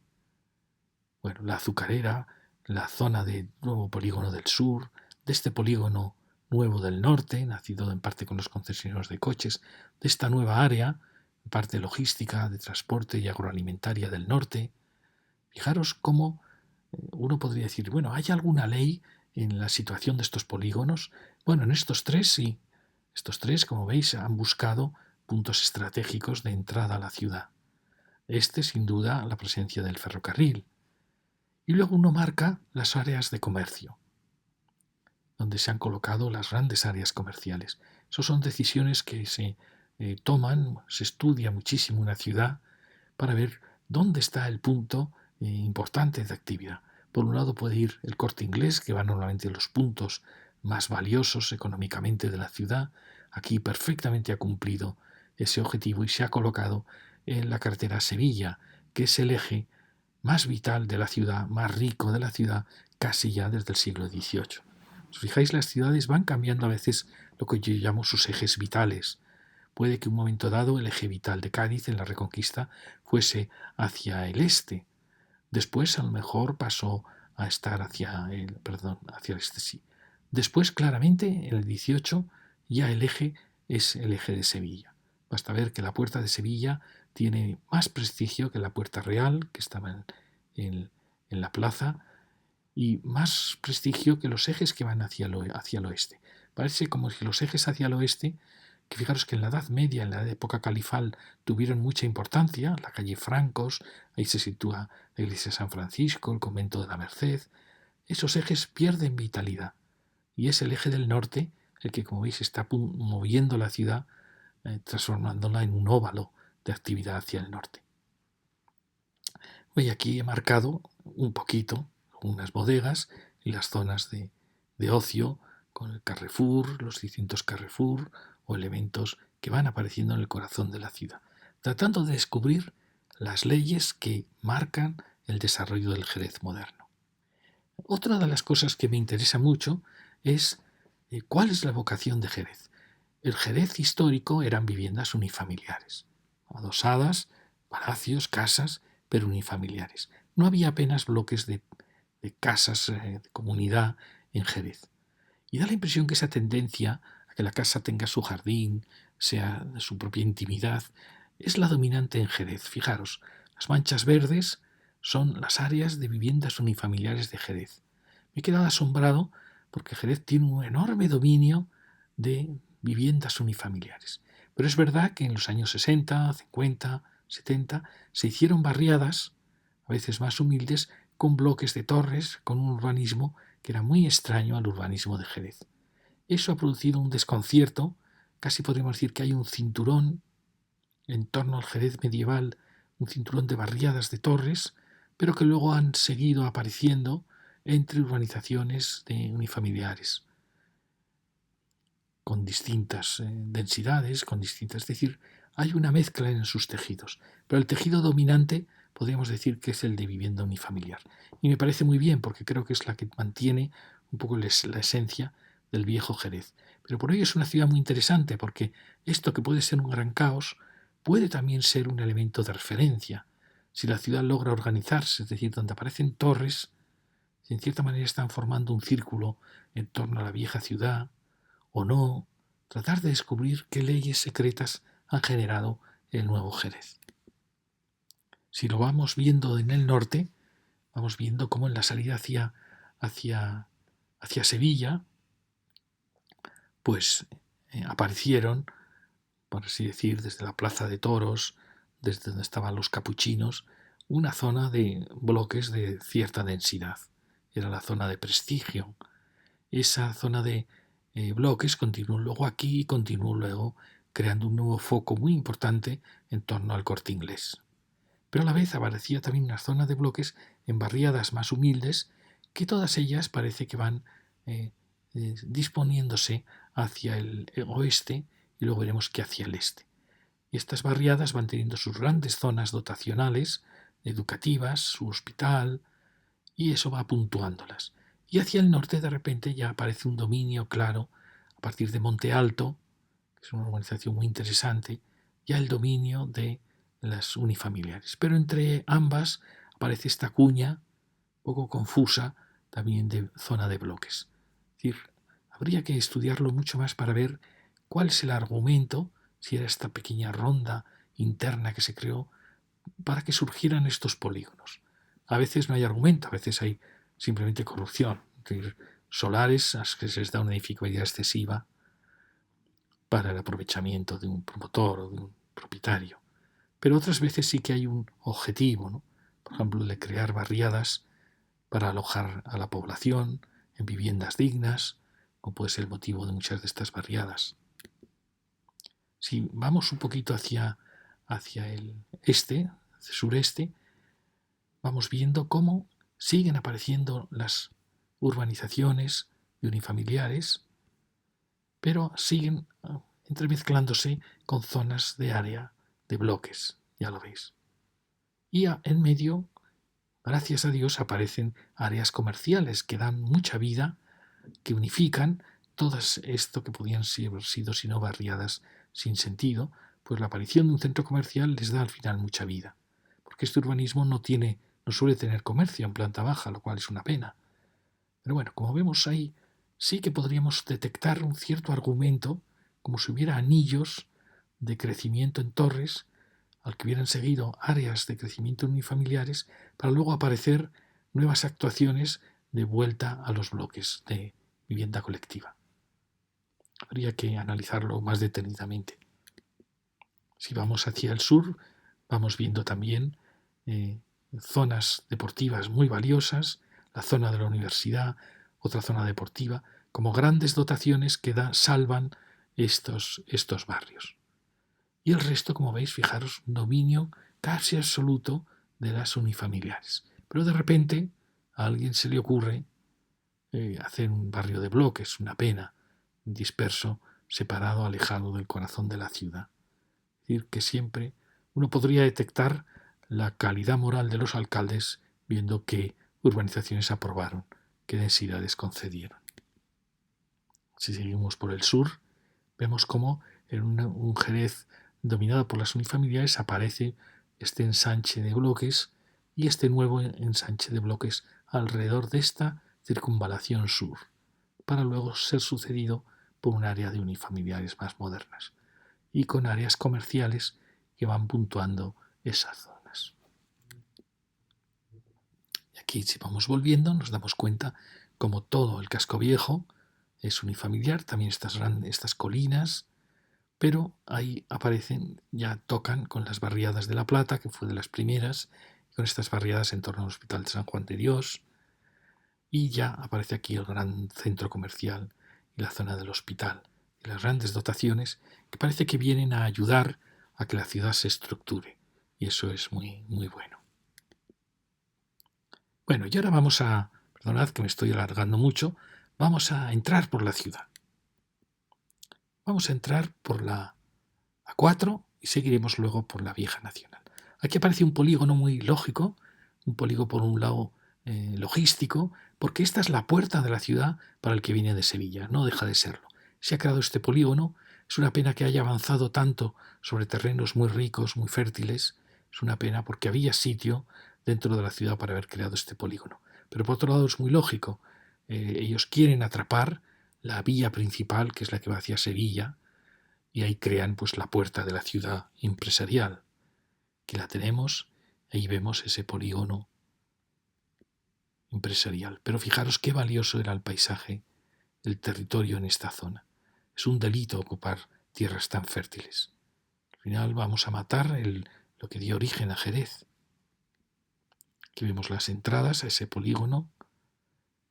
la azucarera, la zona del nuevo polígono del sur, de este polígono nuevo del norte, nacido en parte con los concesionarios de coches, de esta nueva área, en parte logística, de transporte y agroalimentaria del norte. Fijaros cómo uno podría decir, bueno, ¿hay alguna ley en la situación de estos polígonos? Bueno, en estos tres sí. Estos tres, como veis, han buscado puntos estratégicos de entrada a la ciudad. Sin duda, la presencia del ferrocarril. Y luego uno marca las áreas de comercio, donde se han colocado las grandes áreas comerciales. Esas son decisiones que se toman, se estudia muchísimo una ciudad para ver dónde está el punto importante de actividad. Por un lado puede ir el Corte Inglés, que va normalmente a los puntos más valiosos económicamente de la ciudad. Aquí perfectamente ha cumplido ese objetivo y se ha colocado en la carretera Sevilla, que es el eje más vital de la ciudad, más rico de la ciudad, casi ya desde el siglo XVIII. Si os fijáis, las ciudades van cambiando a veces lo que yo llamo sus ejes vitales. Puede que un momento dado el eje vital de Cádiz en la Reconquista fuese hacia el este. Después a lo mejor pasó a estar hacia el este sí. Después, claramente, en el XVIII ya el eje es el eje de Sevilla. Basta ver que la Puerta de Sevilla tiene más prestigio que la Puerta Real, que estaba en la plaza, y más prestigio que los ejes que van hacia el oeste. Parece como si los ejes hacia el oeste, que fijaros que en la Edad Media, en la época califal, tuvieron mucha importancia, la calle Francos, ahí se sitúa la iglesia de San Francisco, el convento de la Merced. Esos ejes pierden vitalidad, y es el eje del norte el que, como veis, está moviendo la ciudad, transformándola en un óvalo de actividad hacia el norte. Hoy aquí he marcado un poquito unas bodegas y las zonas de ocio, con el Carrefour, los distintos Carrefour o elementos que van apareciendo en el corazón de la ciudad, tratando de descubrir las leyes que marcan el desarrollo del Jerez moderno. Otra de las cosas que me interesa mucho es cuál es la vocación de Jerez. El Jerez histórico eran viviendas unifamiliares, adosadas, palacios, casas, pero unifamiliares. No había apenas bloques de casas de comunidad en Jerez. Y da la impresión que esa tendencia a que la casa tenga su jardín, sea de su propia intimidad, es la dominante en Jerez. Fijaros, las manchas verdes son las áreas de viviendas unifamiliares de Jerez. Me he quedado asombrado porque Jerez tiene un enorme dominio de viviendas unifamiliares. Pero es verdad que en los años 60, 50, 70 se hicieron barriadas, a veces más humildes, con bloques de torres, con un urbanismo que era muy extraño al urbanismo de Jerez. Eso ha producido un desconcierto, casi podríamos decir que hay un cinturón en torno al Jerez medieval, un cinturón de barriadas de torres, pero que luego han seguido apareciendo entre urbanizaciones de unifamiliares, con distintas densidades, es decir, hay una mezcla en sus tejidos, pero el tejido dominante podríamos decir que es el de vivienda unifamiliar. Y me parece muy bien porque creo que es la que mantiene un poco la esencia del viejo Jerez. Pero por ello es una ciudad muy interesante porque esto que puede ser un gran caos puede también ser un elemento de referencia. Si la ciudad logra organizarse, es decir, donde aparecen torres, si en cierta manera están formando un círculo en torno a la vieja ciudad, o no, tratar de descubrir qué leyes secretas han generado el nuevo Jerez. Si lo vamos viendo en el norte, vamos viendo cómo en la salida hacia Sevilla, pues aparecieron, por así decir, desde la Plaza de Toros, desde donde estaban los capuchinos, una zona de bloques de cierta densidad. Era la zona de prestigio. Esa zona de bloques continuó luego aquí y continuó luego creando un nuevo foco muy importante en torno al Corte Inglés. Pero a la vez aparecía también una zona de bloques en barriadas más humildes que todas ellas parece que van disponiéndose hacia el oeste y luego veremos que hacia el este. Y estas barriadas van teniendo sus grandes zonas dotacionales, educativas, su hospital, y eso va puntuándolas. Y hacia el norte de repente ya aparece un dominio claro, a partir de Monte Alto, que es una urbanización muy interesante, ya el dominio de las unifamiliares. Pero entre ambas aparece esta cuña, poco confusa, también de zona de bloques. Es decir, habría que estudiarlo mucho más para ver cuál es el argumento, si era esta pequeña ronda interna que se creó, para que surgieran estos polígonos. A veces no hay argumento, a veces hay simplemente corrupción. Es decir, solares a los que se les da una dificultad excesiva para el aprovechamiento de un promotor o de un propietario. Pero otras veces sí que hay un objetivo, ¿no? Por ejemplo, el de crear barriadas para alojar a la población en viviendas dignas, como puede ser el motivo de muchas de estas barriadas. Si vamos un poquito hacia el este, hacia el sureste, vamos viendo cómo siguen apareciendo las urbanizaciones de unifamiliares, pero siguen entremezclándose con zonas de área de bloques, ya lo veis. Y en medio, gracias a Dios, aparecen áreas comerciales que dan mucha vida, que unifican todas esto que podían haber sido sino barriadas sin sentido, pues la aparición de un centro comercial les da al final mucha vida, porque este urbanismo no suele tener comercio en planta baja, lo cual es una pena. Pero bueno, como vemos ahí, sí que podríamos detectar un cierto argumento, como si hubiera anillos de crecimiento en torres, al que hubieran seguido áreas de crecimiento unifamiliares, para luego aparecer nuevas actuaciones de vuelta a los bloques de vivienda colectiva. Habría que analizarlo más detenidamente. Si vamos hacia el sur, vamos viendo también zonas deportivas muy valiosas, la zona de la universidad, otra zona deportiva, como grandes dotaciones que salvan estos barrios. Y el resto, como veis, fijaros, un dominio casi absoluto de las unifamiliares. Pero de repente a alguien se le ocurre hacer un barrio de bloques, una pena, disperso, separado, alejado del corazón de la ciudad. Es decir, que siempre uno podría detectar la calidad moral de los alcaldes viendo qué urbanizaciones aprobaron, qué densidades concedieron. Si seguimos por el sur, vemos cómo en un Jerez dominado por las unifamiliares aparece este ensanche de bloques y este nuevo ensanche de bloques alrededor de esta circunvalación sur. para luego ser sucedido por un área de unifamiliares más modernas y con áreas comerciales que van puntuando esas zonas. Y aquí, si vamos volviendo, nos damos cuenta como todo el casco viejo es unifamiliar, también estas colinas, pero ahí aparecen, ya tocan con las barriadas de La Plata, que fue de las primeras, con estas barriadas en torno al Hospital de San Juan de Dios, y ya aparece aquí el gran centro comercial y la zona del hospital, y las grandes dotaciones que parece que vienen a ayudar a que la ciudad se estructure, y eso es muy, muy bueno. Bueno, y ahora perdonad que me estoy alargando mucho, vamos a entrar por la ciudad. Vamos a entrar por la A4 y seguiremos luego por la Vieja Nacional. Aquí aparece un polígono muy lógico, un polígono por un lado logístico, porque esta es la puerta de la ciudad para el que viene de Sevilla, no deja de serlo. Se ha creado este polígono, es una pena que haya avanzado tanto sobre terrenos muy ricos, muy fértiles, es una pena porque había sitio dentro de la ciudad para haber creado este polígono. Pero por otro lado es muy lógico, ellos quieren atrapar la vía principal, que es la que va hacia Sevilla, y ahí crean pues la puerta de la ciudad empresarial, que la tenemos, ahí vemos ese polígono empresarial. Pero fijaros qué valioso era el paisaje, el territorio en esta zona. Es un delito ocupar tierras tan fértiles. Al final vamos a matar lo que dio origen a Jerez. Aquí vemos las entradas a ese polígono,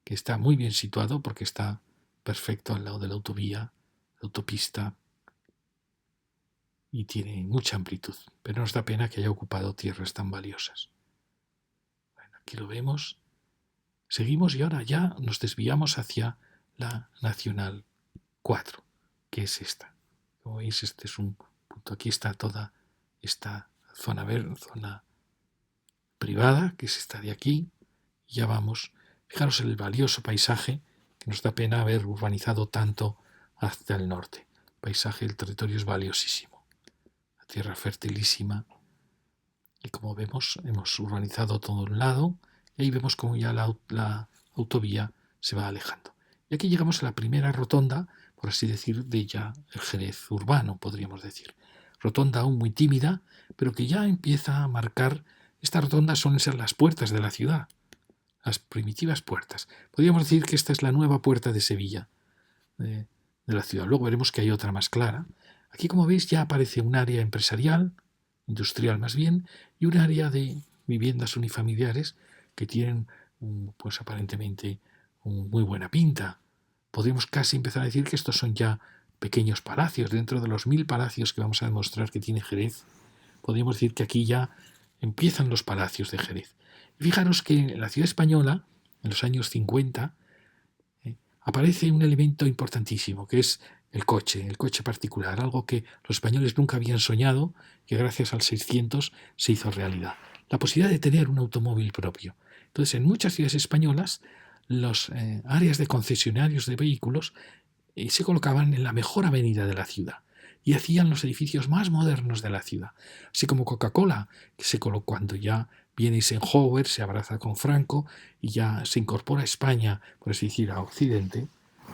que está muy bien situado porque está perfecto al lado de la autovía, la autopista, y tiene mucha amplitud, pero nos da pena que haya ocupado tierras tan valiosas. Bueno, aquí lo vemos. Seguimos y ahora ya nos desviamos hacia la Nacional 4, que es esta. Como veis, este es un punto. Aquí está toda esta zona verde, zona privada, que es esta de aquí. Y ya vamos. Fijaros el valioso paisaje, que nos da pena haber urbanizado tanto hacia el norte. El paisaje del territorio es valiosísimo. La tierra fertilísima. Y como vemos, hemos urbanizado todo un lado. Y ahí vemos como ya la autovía se va alejando. Y aquí llegamos a la primera rotonda, por así decir, de ya el Jerez urbano, podríamos decir. Rotonda aún muy tímida, pero que ya empieza a marcar. Estas rotondas suelen ser las puertas de la ciudad, las primitivas puertas. Podríamos decir que esta es la nueva puerta de Sevilla, de la ciudad. Luego veremos que hay otra más clara. Aquí, como veis, ya aparece un área empresarial, industrial más bien, y un área de viviendas unifamiliares que tienen, pues aparentemente, muy buena pinta. Podríamos casi empezar a decir que estos son ya pequeños palacios. Dentro de los 1000 palacios que vamos a demostrar que tiene Jerez, podríamos decir que aquí ya empiezan los palacios de Jerez. Y fijaros que en la ciudad española, en los años 50, aparece un elemento importantísimo, que es el coche particular, algo que los españoles nunca habían soñado, que gracias al 600 se hizo realidad. La posibilidad de tener un automóvil propio. Entonces, en muchas ciudades españolas, las áreas de concesionarios de vehículos se colocaban en la mejor avenida de la ciudad y hacían los edificios más modernos de la ciudad. Así como Coca-Cola, que se colocó cuando ya viene Eisenhower, se abraza con Franco y ya se incorpora a España, por así decir, a Occidente,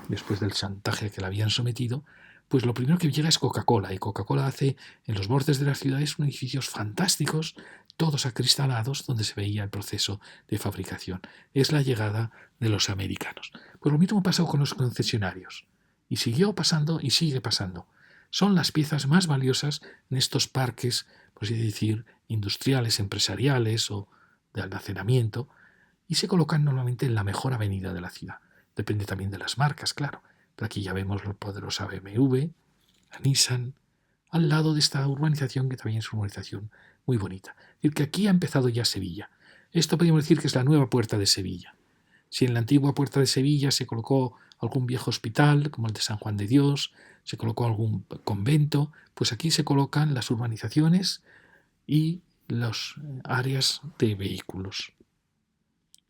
después del chantaje que le habían sometido, pues lo primero que llega es Coca-Cola, y Coca-Cola hace en los bordes de las ciudades unos edificios fantásticos, todos acristalados, donde se veía el proceso de fabricación. Es la llegada de los americanos. Pues lo mismo pasó con los concesionarios, y siguió pasando y sigue pasando. Son las piezas más valiosas en estos parques, por así decir, industriales, empresariales o de almacenamiento, y se colocan normalmente en la mejor avenida de la ciudad. Depende también de las marcas, claro. Pero aquí ya vemos la poderosa BMW, la Nissan, al lado de esta urbanización que también es una urbanización muy bonita. Es decir, que aquí ha empezado ya Sevilla. Esto podríamos decir que es la nueva puerta de Sevilla. Si en la antigua puerta de Sevilla se colocó algún viejo hospital, como el de San Juan de Dios, se colocó algún convento, pues aquí se colocan las urbanizaciones y las áreas de vehículos.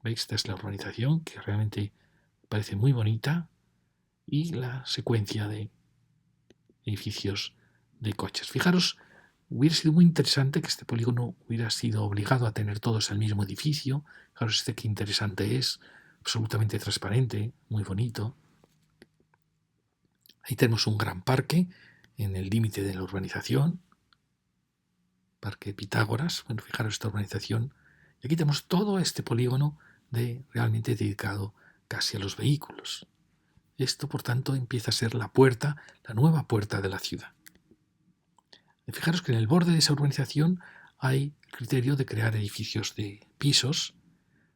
¿Veis? Esta es la urbanización, que realmente parece muy bonita, y la secuencia de edificios de coches. Fijaros, hubiera sido muy interesante que este polígono hubiera sido obligado a tener todos el mismo edificio. Fijaros qué interesante es, absolutamente transparente, muy bonito. Ahí tenemos un gran parque en el límite de la urbanización, Parque Pitágoras. Bueno, fijaros esta urbanización. Y aquí tenemos todo este polígono realmente dedicado casi a los vehículos. Esto, por tanto, empieza a ser la puerta, la nueva puerta de la ciudad. Y fijaros que en el borde de esa urbanización hay el criterio de crear edificios de pisos,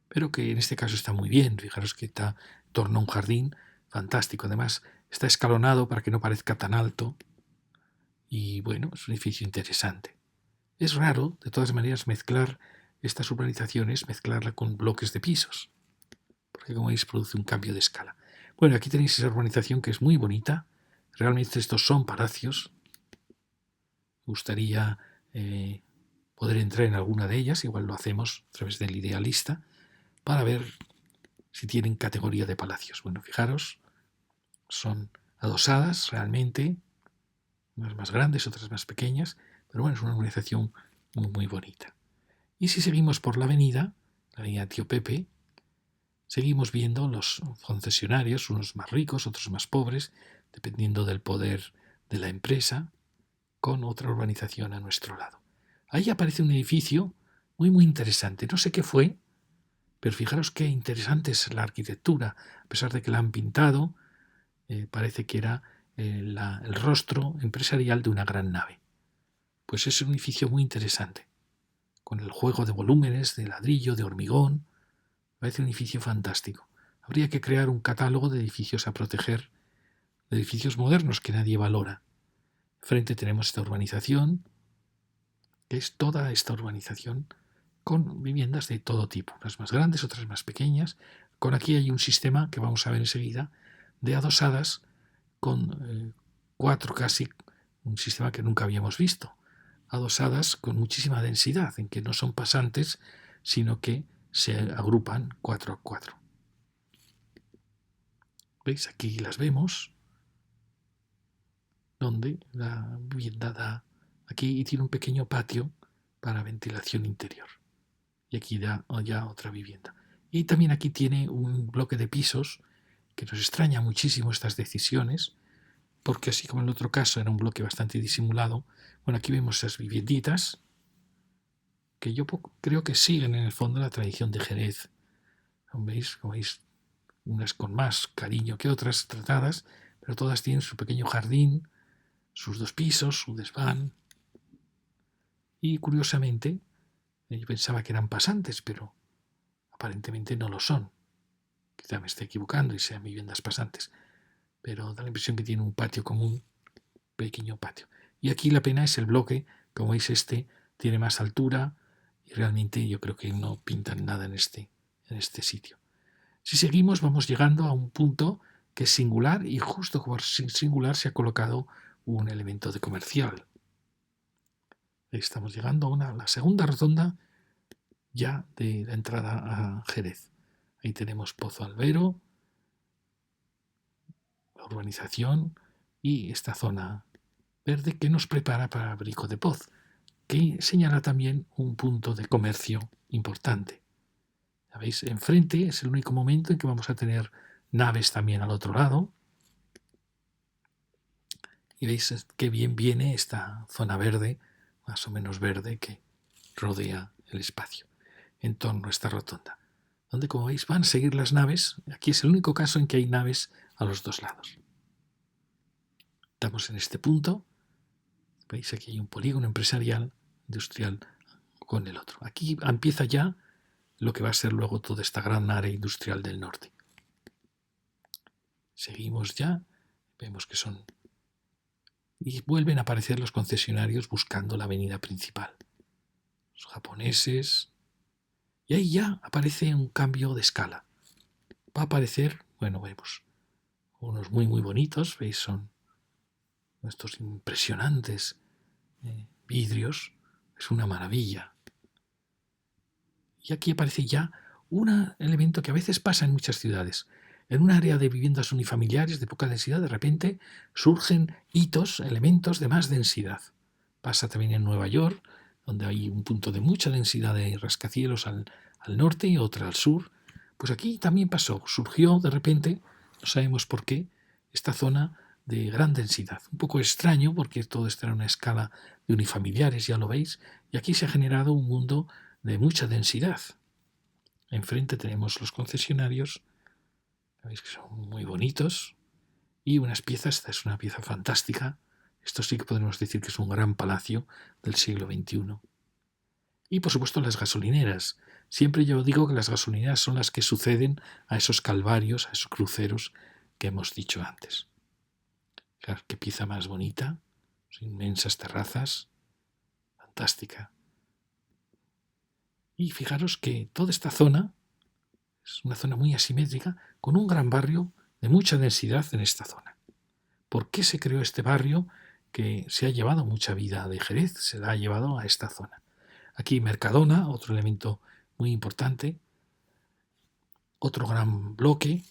pero que en este caso está muy bien. Fijaros que está en torno a un jardín fantástico. Además, está escalonado para que no parezca tan alto. Y bueno, es un edificio interesante. Es raro, de todas maneras, mezclar estas urbanizaciones, mezclarla con bloques de pisos, porque como veis produce un cambio de escala. Bueno, aquí tenéis esa urbanización que es muy bonita. Realmente estos son palacios. Me gustaría poder entrar en alguna de ellas, igual lo hacemos a través del Idealista, para ver si tienen categoría de palacios. Bueno, fijaros, son adosadas realmente, unas más grandes, otras más pequeñas, pero bueno, es una urbanización muy, muy bonita. Y si seguimos por la avenida Tío Pepe, seguimos viendo los concesionarios, unos más ricos, otros más pobres, dependiendo del poder de la empresa, con otra urbanización a nuestro lado. Ahí aparece un edificio muy, muy interesante. No sé qué fue, pero fijaros qué interesante es la arquitectura. A pesar de que la han pintado, parece que era el rostro empresarial de una gran nave. Pues es un edificio muy interesante, con el juego de volúmenes, de ladrillo, de hormigón. Parece un edificio fantástico. Habría que crear un catálogo de edificios a proteger, de edificios modernos que nadie valora. Frente tenemos esta urbanización, que es toda esta urbanización con viviendas de todo tipo, unas más grandes, otras más pequeñas. Con aquí hay un sistema que vamos a ver enseguida de adosadas con 4 casi, un sistema que nunca habíamos visto. Adosadas con muchísima densidad, en que no son pasantes, sino que se agrupan 4 a 4. ¿Veis? Aquí las vemos, donde la vivienda da aquí y tiene un pequeño patio para ventilación interior. Y aquí da ya otra vivienda. Y también aquí tiene un bloque de pisos que nos extraña muchísimo estas decisiones, porque así como en el otro caso era un bloque bastante disimulado, bueno, aquí vemos esas vivienditas que yo creo que siguen en el fondo la tradición de Jerez. ¿Veis? Como veis, unas con más cariño que otras tratadas, pero todas tienen su pequeño jardín, sus 2 pisos, su desván. Y curiosamente, yo pensaba que eran pasantes, pero aparentemente no lo son. Quizá me esté equivocando y sean viviendas pasantes, pero da la impresión que tiene un patio común, pequeño patio. Y aquí la pena es el bloque, como veis tiene más altura y realmente yo creo que no pintan nada en este sitio. Si seguimos vamos llegando a un punto que es singular y justo como singular se ha colocado un elemento de comercial. Estamos llegando a la segunda rotonda ya de la entrada a Jerez. Ahí tenemos Pozo Albero, la urbanización y esta zona verde que nos prepara para Brico de Poz, que señala también un punto de comercio importante. Ya veis, enfrente es el único momento en que vamos a tener naves también al otro lado. Y veis qué bien viene esta zona verde, más o menos verde, que rodea el espacio en torno a esta rotonda, donde, como veis, van a seguir las naves. Aquí es el único caso en que hay naves a los 2 lados. Estamos en este punto. Veis, aquí hay un polígono empresarial, industrial, con el otro. Aquí empieza ya lo que va a ser luego toda esta gran área industrial del norte. Seguimos ya, vemos que son... Y vuelven a aparecer los concesionarios buscando la avenida principal. Los japoneses... Y ahí ya aparece un cambio de escala. Va a aparecer, bueno, vemos unos muy, muy bonitos, veis, son estos impresionantes vidrios. Es una maravilla. Y aquí aparece ya un elemento que a veces pasa en muchas ciudades. En un área de viviendas unifamiliares de poca densidad, de repente surgen hitos, elementos de más densidad. Pasa también en Nueva York, donde hay un punto de mucha densidad de rascacielos al norte y otra al sur. Pues aquí también pasó, surgió de repente, no sabemos por qué, esta zona de gran densidad. Un poco extraño porque todo está en una escala de unifamiliares, ya lo veis, y aquí se ha generado un mundo de mucha densidad. Enfrente tenemos los concesionarios, veis que son muy bonitos, y unas piezas, esta es una pieza fantástica, esto sí que podemos decir que es un gran palacio del siglo XXI. Y por supuesto las gasolineras. Siempre yo digo que las gasolineras son las que suceden a esos calvarios, a esos cruceros que hemos dicho antes. Claro, qué pieza más bonita, inmensas terrazas, fantástica. Y fijaros que toda esta zona es una zona muy asimétrica, con un gran barrio de mucha densidad en esta zona. ¿Por qué se creó este barrio que se ha llevado mucha vida de Jerez? Se la ha llevado a esta zona. Aquí Mercadona, otro elemento muy importante, otro gran bloque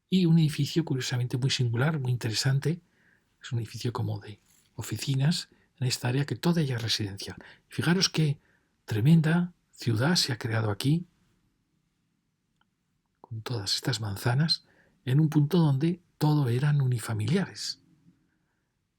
y un edificio curiosamente muy singular, muy interesante. Es un edificio como de oficinas en esta área que toda ella es residencial. Fijaros qué tremenda ciudad se ha creado aquí con todas estas manzanas en un punto donde todo eran unifamiliares.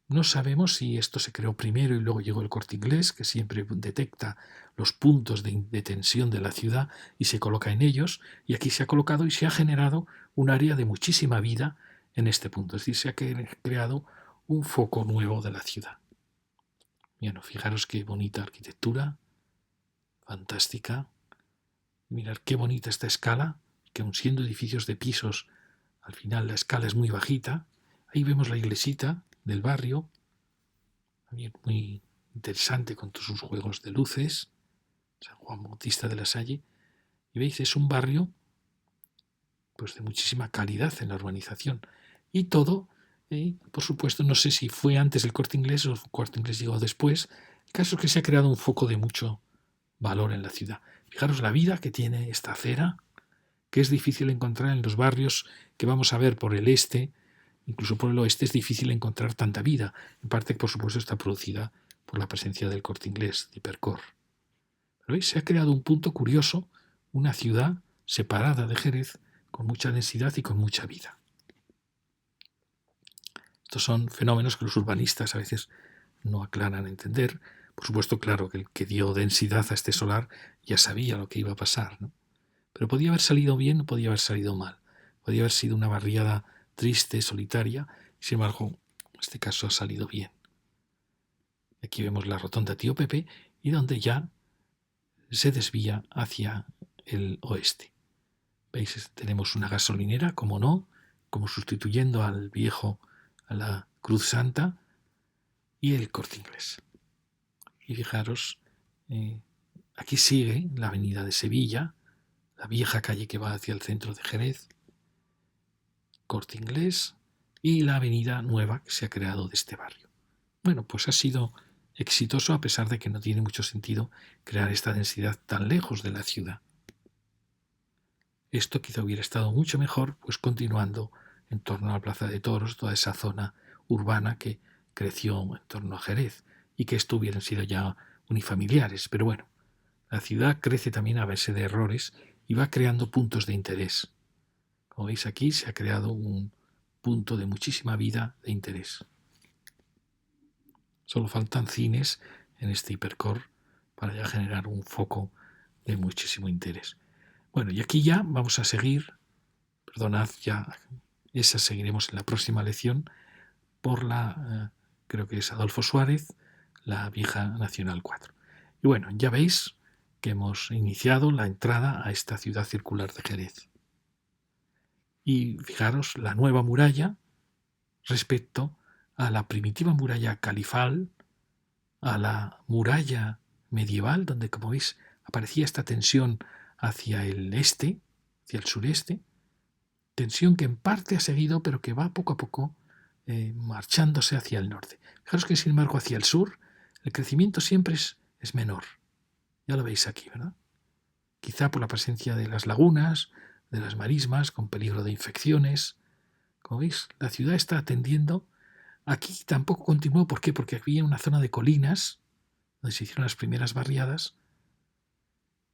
No sabemos si esto se creó primero y luego llegó el Corte Inglés, que siempre detecta los puntos de tensión de la ciudad y se coloca en ellos, y aquí se ha colocado y se ha generado un área de muchísima vida en este punto. Es decir, se ha creado un foco nuevo de la ciudad. Bueno, fijaros qué bonita arquitectura, fantástica. Mirad qué bonita esta escala, que aun siendo edificios de pisos, al final la escala es muy bajita. Ahí vemos la iglesita del barrio, también muy interesante con todos sus juegos de luces, San Juan Bautista de la Salle. Y veis, es un barrio pues de muchísima calidad en la urbanización. Y todo, por supuesto, no sé si fue antes el Corte Inglés o el Corte Inglés llegó después. El caso es que se ha creado un foco de mucho valor en la ciudad. Fijaros la vida que tiene esta acera, que es difícil encontrar en los barrios que vamos a ver por el este, incluso por el oeste es difícil encontrar tanta vida. En parte, por supuesto, está producida por la presencia del Corte Inglés, de Hipercor. Pero ¿veis? Se ha creado un punto curioso, una ciudad separada de Jerez, con mucha densidad y con mucha vida. Estos son fenómenos que los urbanistas a veces no aclaran a entender. Por supuesto, claro, que el que dio densidad a este solar ya sabía lo que iba a pasar, ¿no? Pero podía haber salido bien o podía haber salido mal. Podía haber sido una barriada triste, solitaria, y sin embargo, en este caso ha salido bien. Aquí vemos la rotonda Tío Pepe y donde ya se desvía hacia el oeste. ¿Veis? Tenemos una gasolinera, como no, como sustituyendo al viejo, a la Cruz Santa, y el Corte Inglés. Y fijaros, aquí sigue la avenida de Sevilla, la vieja calle que va hacia el centro de Jerez, Corte Inglés y la avenida nueva que se ha creado de este barrio. Bueno, pues ha sido exitoso a pesar de que no tiene mucho sentido crear esta densidad tan lejos de la ciudad. Esto quizá hubiera estado mucho mejor pues continuando en torno a la Plaza de Toros, toda esa zona urbana que creció en torno a Jerez y que esto hubieran sido ya unifamiliares. Pero bueno, la ciudad crece también a base de errores y va creando puntos de interés. Como veis aquí se ha creado un punto de muchísima vida de interés. Solo faltan cines en este Hipercor para ya generar un foco de muchísimo interés. Bueno, y aquí ya vamos a seguir, perdonad, ya esa seguiremos en la próxima lección por la, creo que es Adolfo Suárez, la vieja Nacional 4. Y bueno, ya veis que hemos iniciado la entrada a esta ciudad circular de Jerez. Y fijaros la nueva muralla respecto a la primitiva muralla califal, a la muralla medieval, donde, como veis, aparecía esta tensión hacia el este, hacia el sureste, tensión que en parte ha seguido, pero que va poco a poco marchándose hacia el norte. Fijaros que, sin embargo, hacia el sur, el crecimiento siempre es menor. Ya lo veis aquí, ¿verdad? Quizá por la presencia de las lagunas, de las marismas, con peligro de infecciones. Como veis, la ciudad está atendiendo. Aquí tampoco continuó. ¿Por qué? Porque había una zona de colinas, donde se hicieron las primeras barriadas.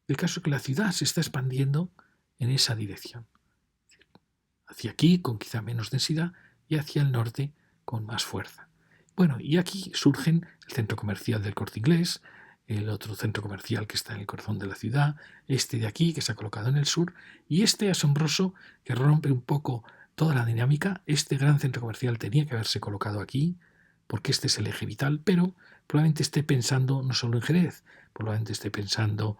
El caso es que la ciudad se está expandiendo en esa dirección. Hacia aquí, con quizá menos densidad, y hacia el norte con más fuerza. Bueno, y aquí surgen el centro comercial del Corte Inglés, el otro centro comercial que está en el corazón de la ciudad, este de aquí que se ha colocado en el sur, y este asombroso que rompe un poco toda la dinámica. Este gran centro comercial tenía que haberse colocado aquí, porque este es el eje vital, pero probablemente esté pensando no solo en Jerez, probablemente esté pensando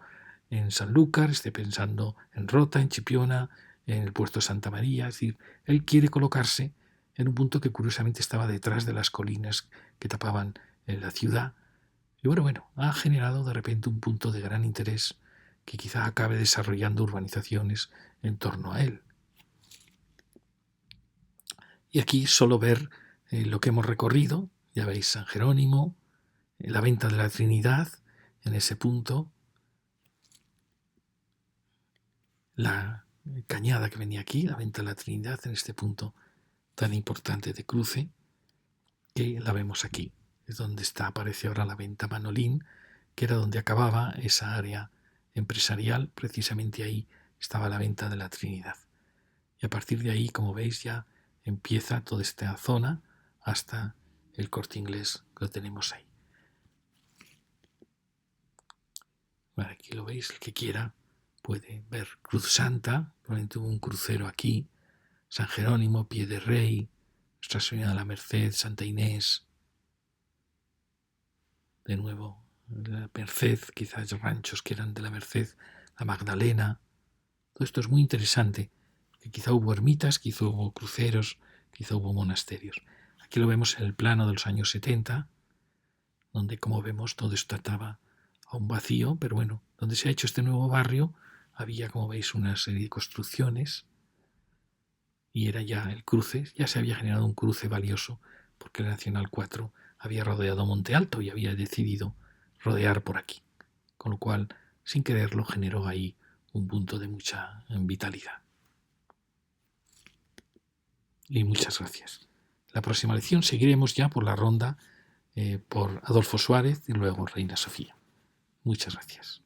en Sanlúcar, esté pensando en Rota, en Chipiona, en el puerto de Santa María. Es decir, él quiere colocarse en un punto que curiosamente estaba detrás de las colinas que tapaban la ciudad. Y bueno, ha generado de repente un punto de gran interés que quizá acabe desarrollando urbanizaciones en torno a él. Y aquí solo ver lo que hemos recorrido, ya veis San Jerónimo, la Venta de la Trinidad, en ese punto, la cañada que venía aquí, la Venta de la Trinidad, en este punto tan importante de cruce, que la vemos aquí. Es donde aparece ahora la Venta Manolín, que era donde acababa esa área empresarial, precisamente ahí estaba la Venta de la Trinidad. Y a partir de ahí, como veis, ya empieza toda esta zona hasta el Corte Inglés que lo tenemos ahí. Bueno, aquí lo veis, el que quiera puede ver Cruz Santa, probablemente hubo un crucero aquí, San Jerónimo, Pie de Rey, Nuestra Señora de la Merced, Santa Inés, de nuevo la Merced, quizás ranchos que eran de la Merced, la Magdalena. Todo esto es muy interesante, que quizá hubo ermitas, quizá hubo cruceros, quizá hubo monasterios. Aquí lo vemos en el plano de los años 70, donde, como vemos, todo esto estaba aún vacío, pero bueno, donde se ha hecho este nuevo barrio, había, como veis, una serie de construcciones y era ya el cruce, ya se había generado un cruce valioso, porque la Nacional 4 había rodeado Monte Alto y había decidido rodear por aquí, con lo cual, sin quererlo, generó ahí un punto de mucha vitalidad. Y muchas gracias. La próxima lección seguiremos ya por la ronda por Adolfo Suárez y luego Reina Sofía. Muchas gracias.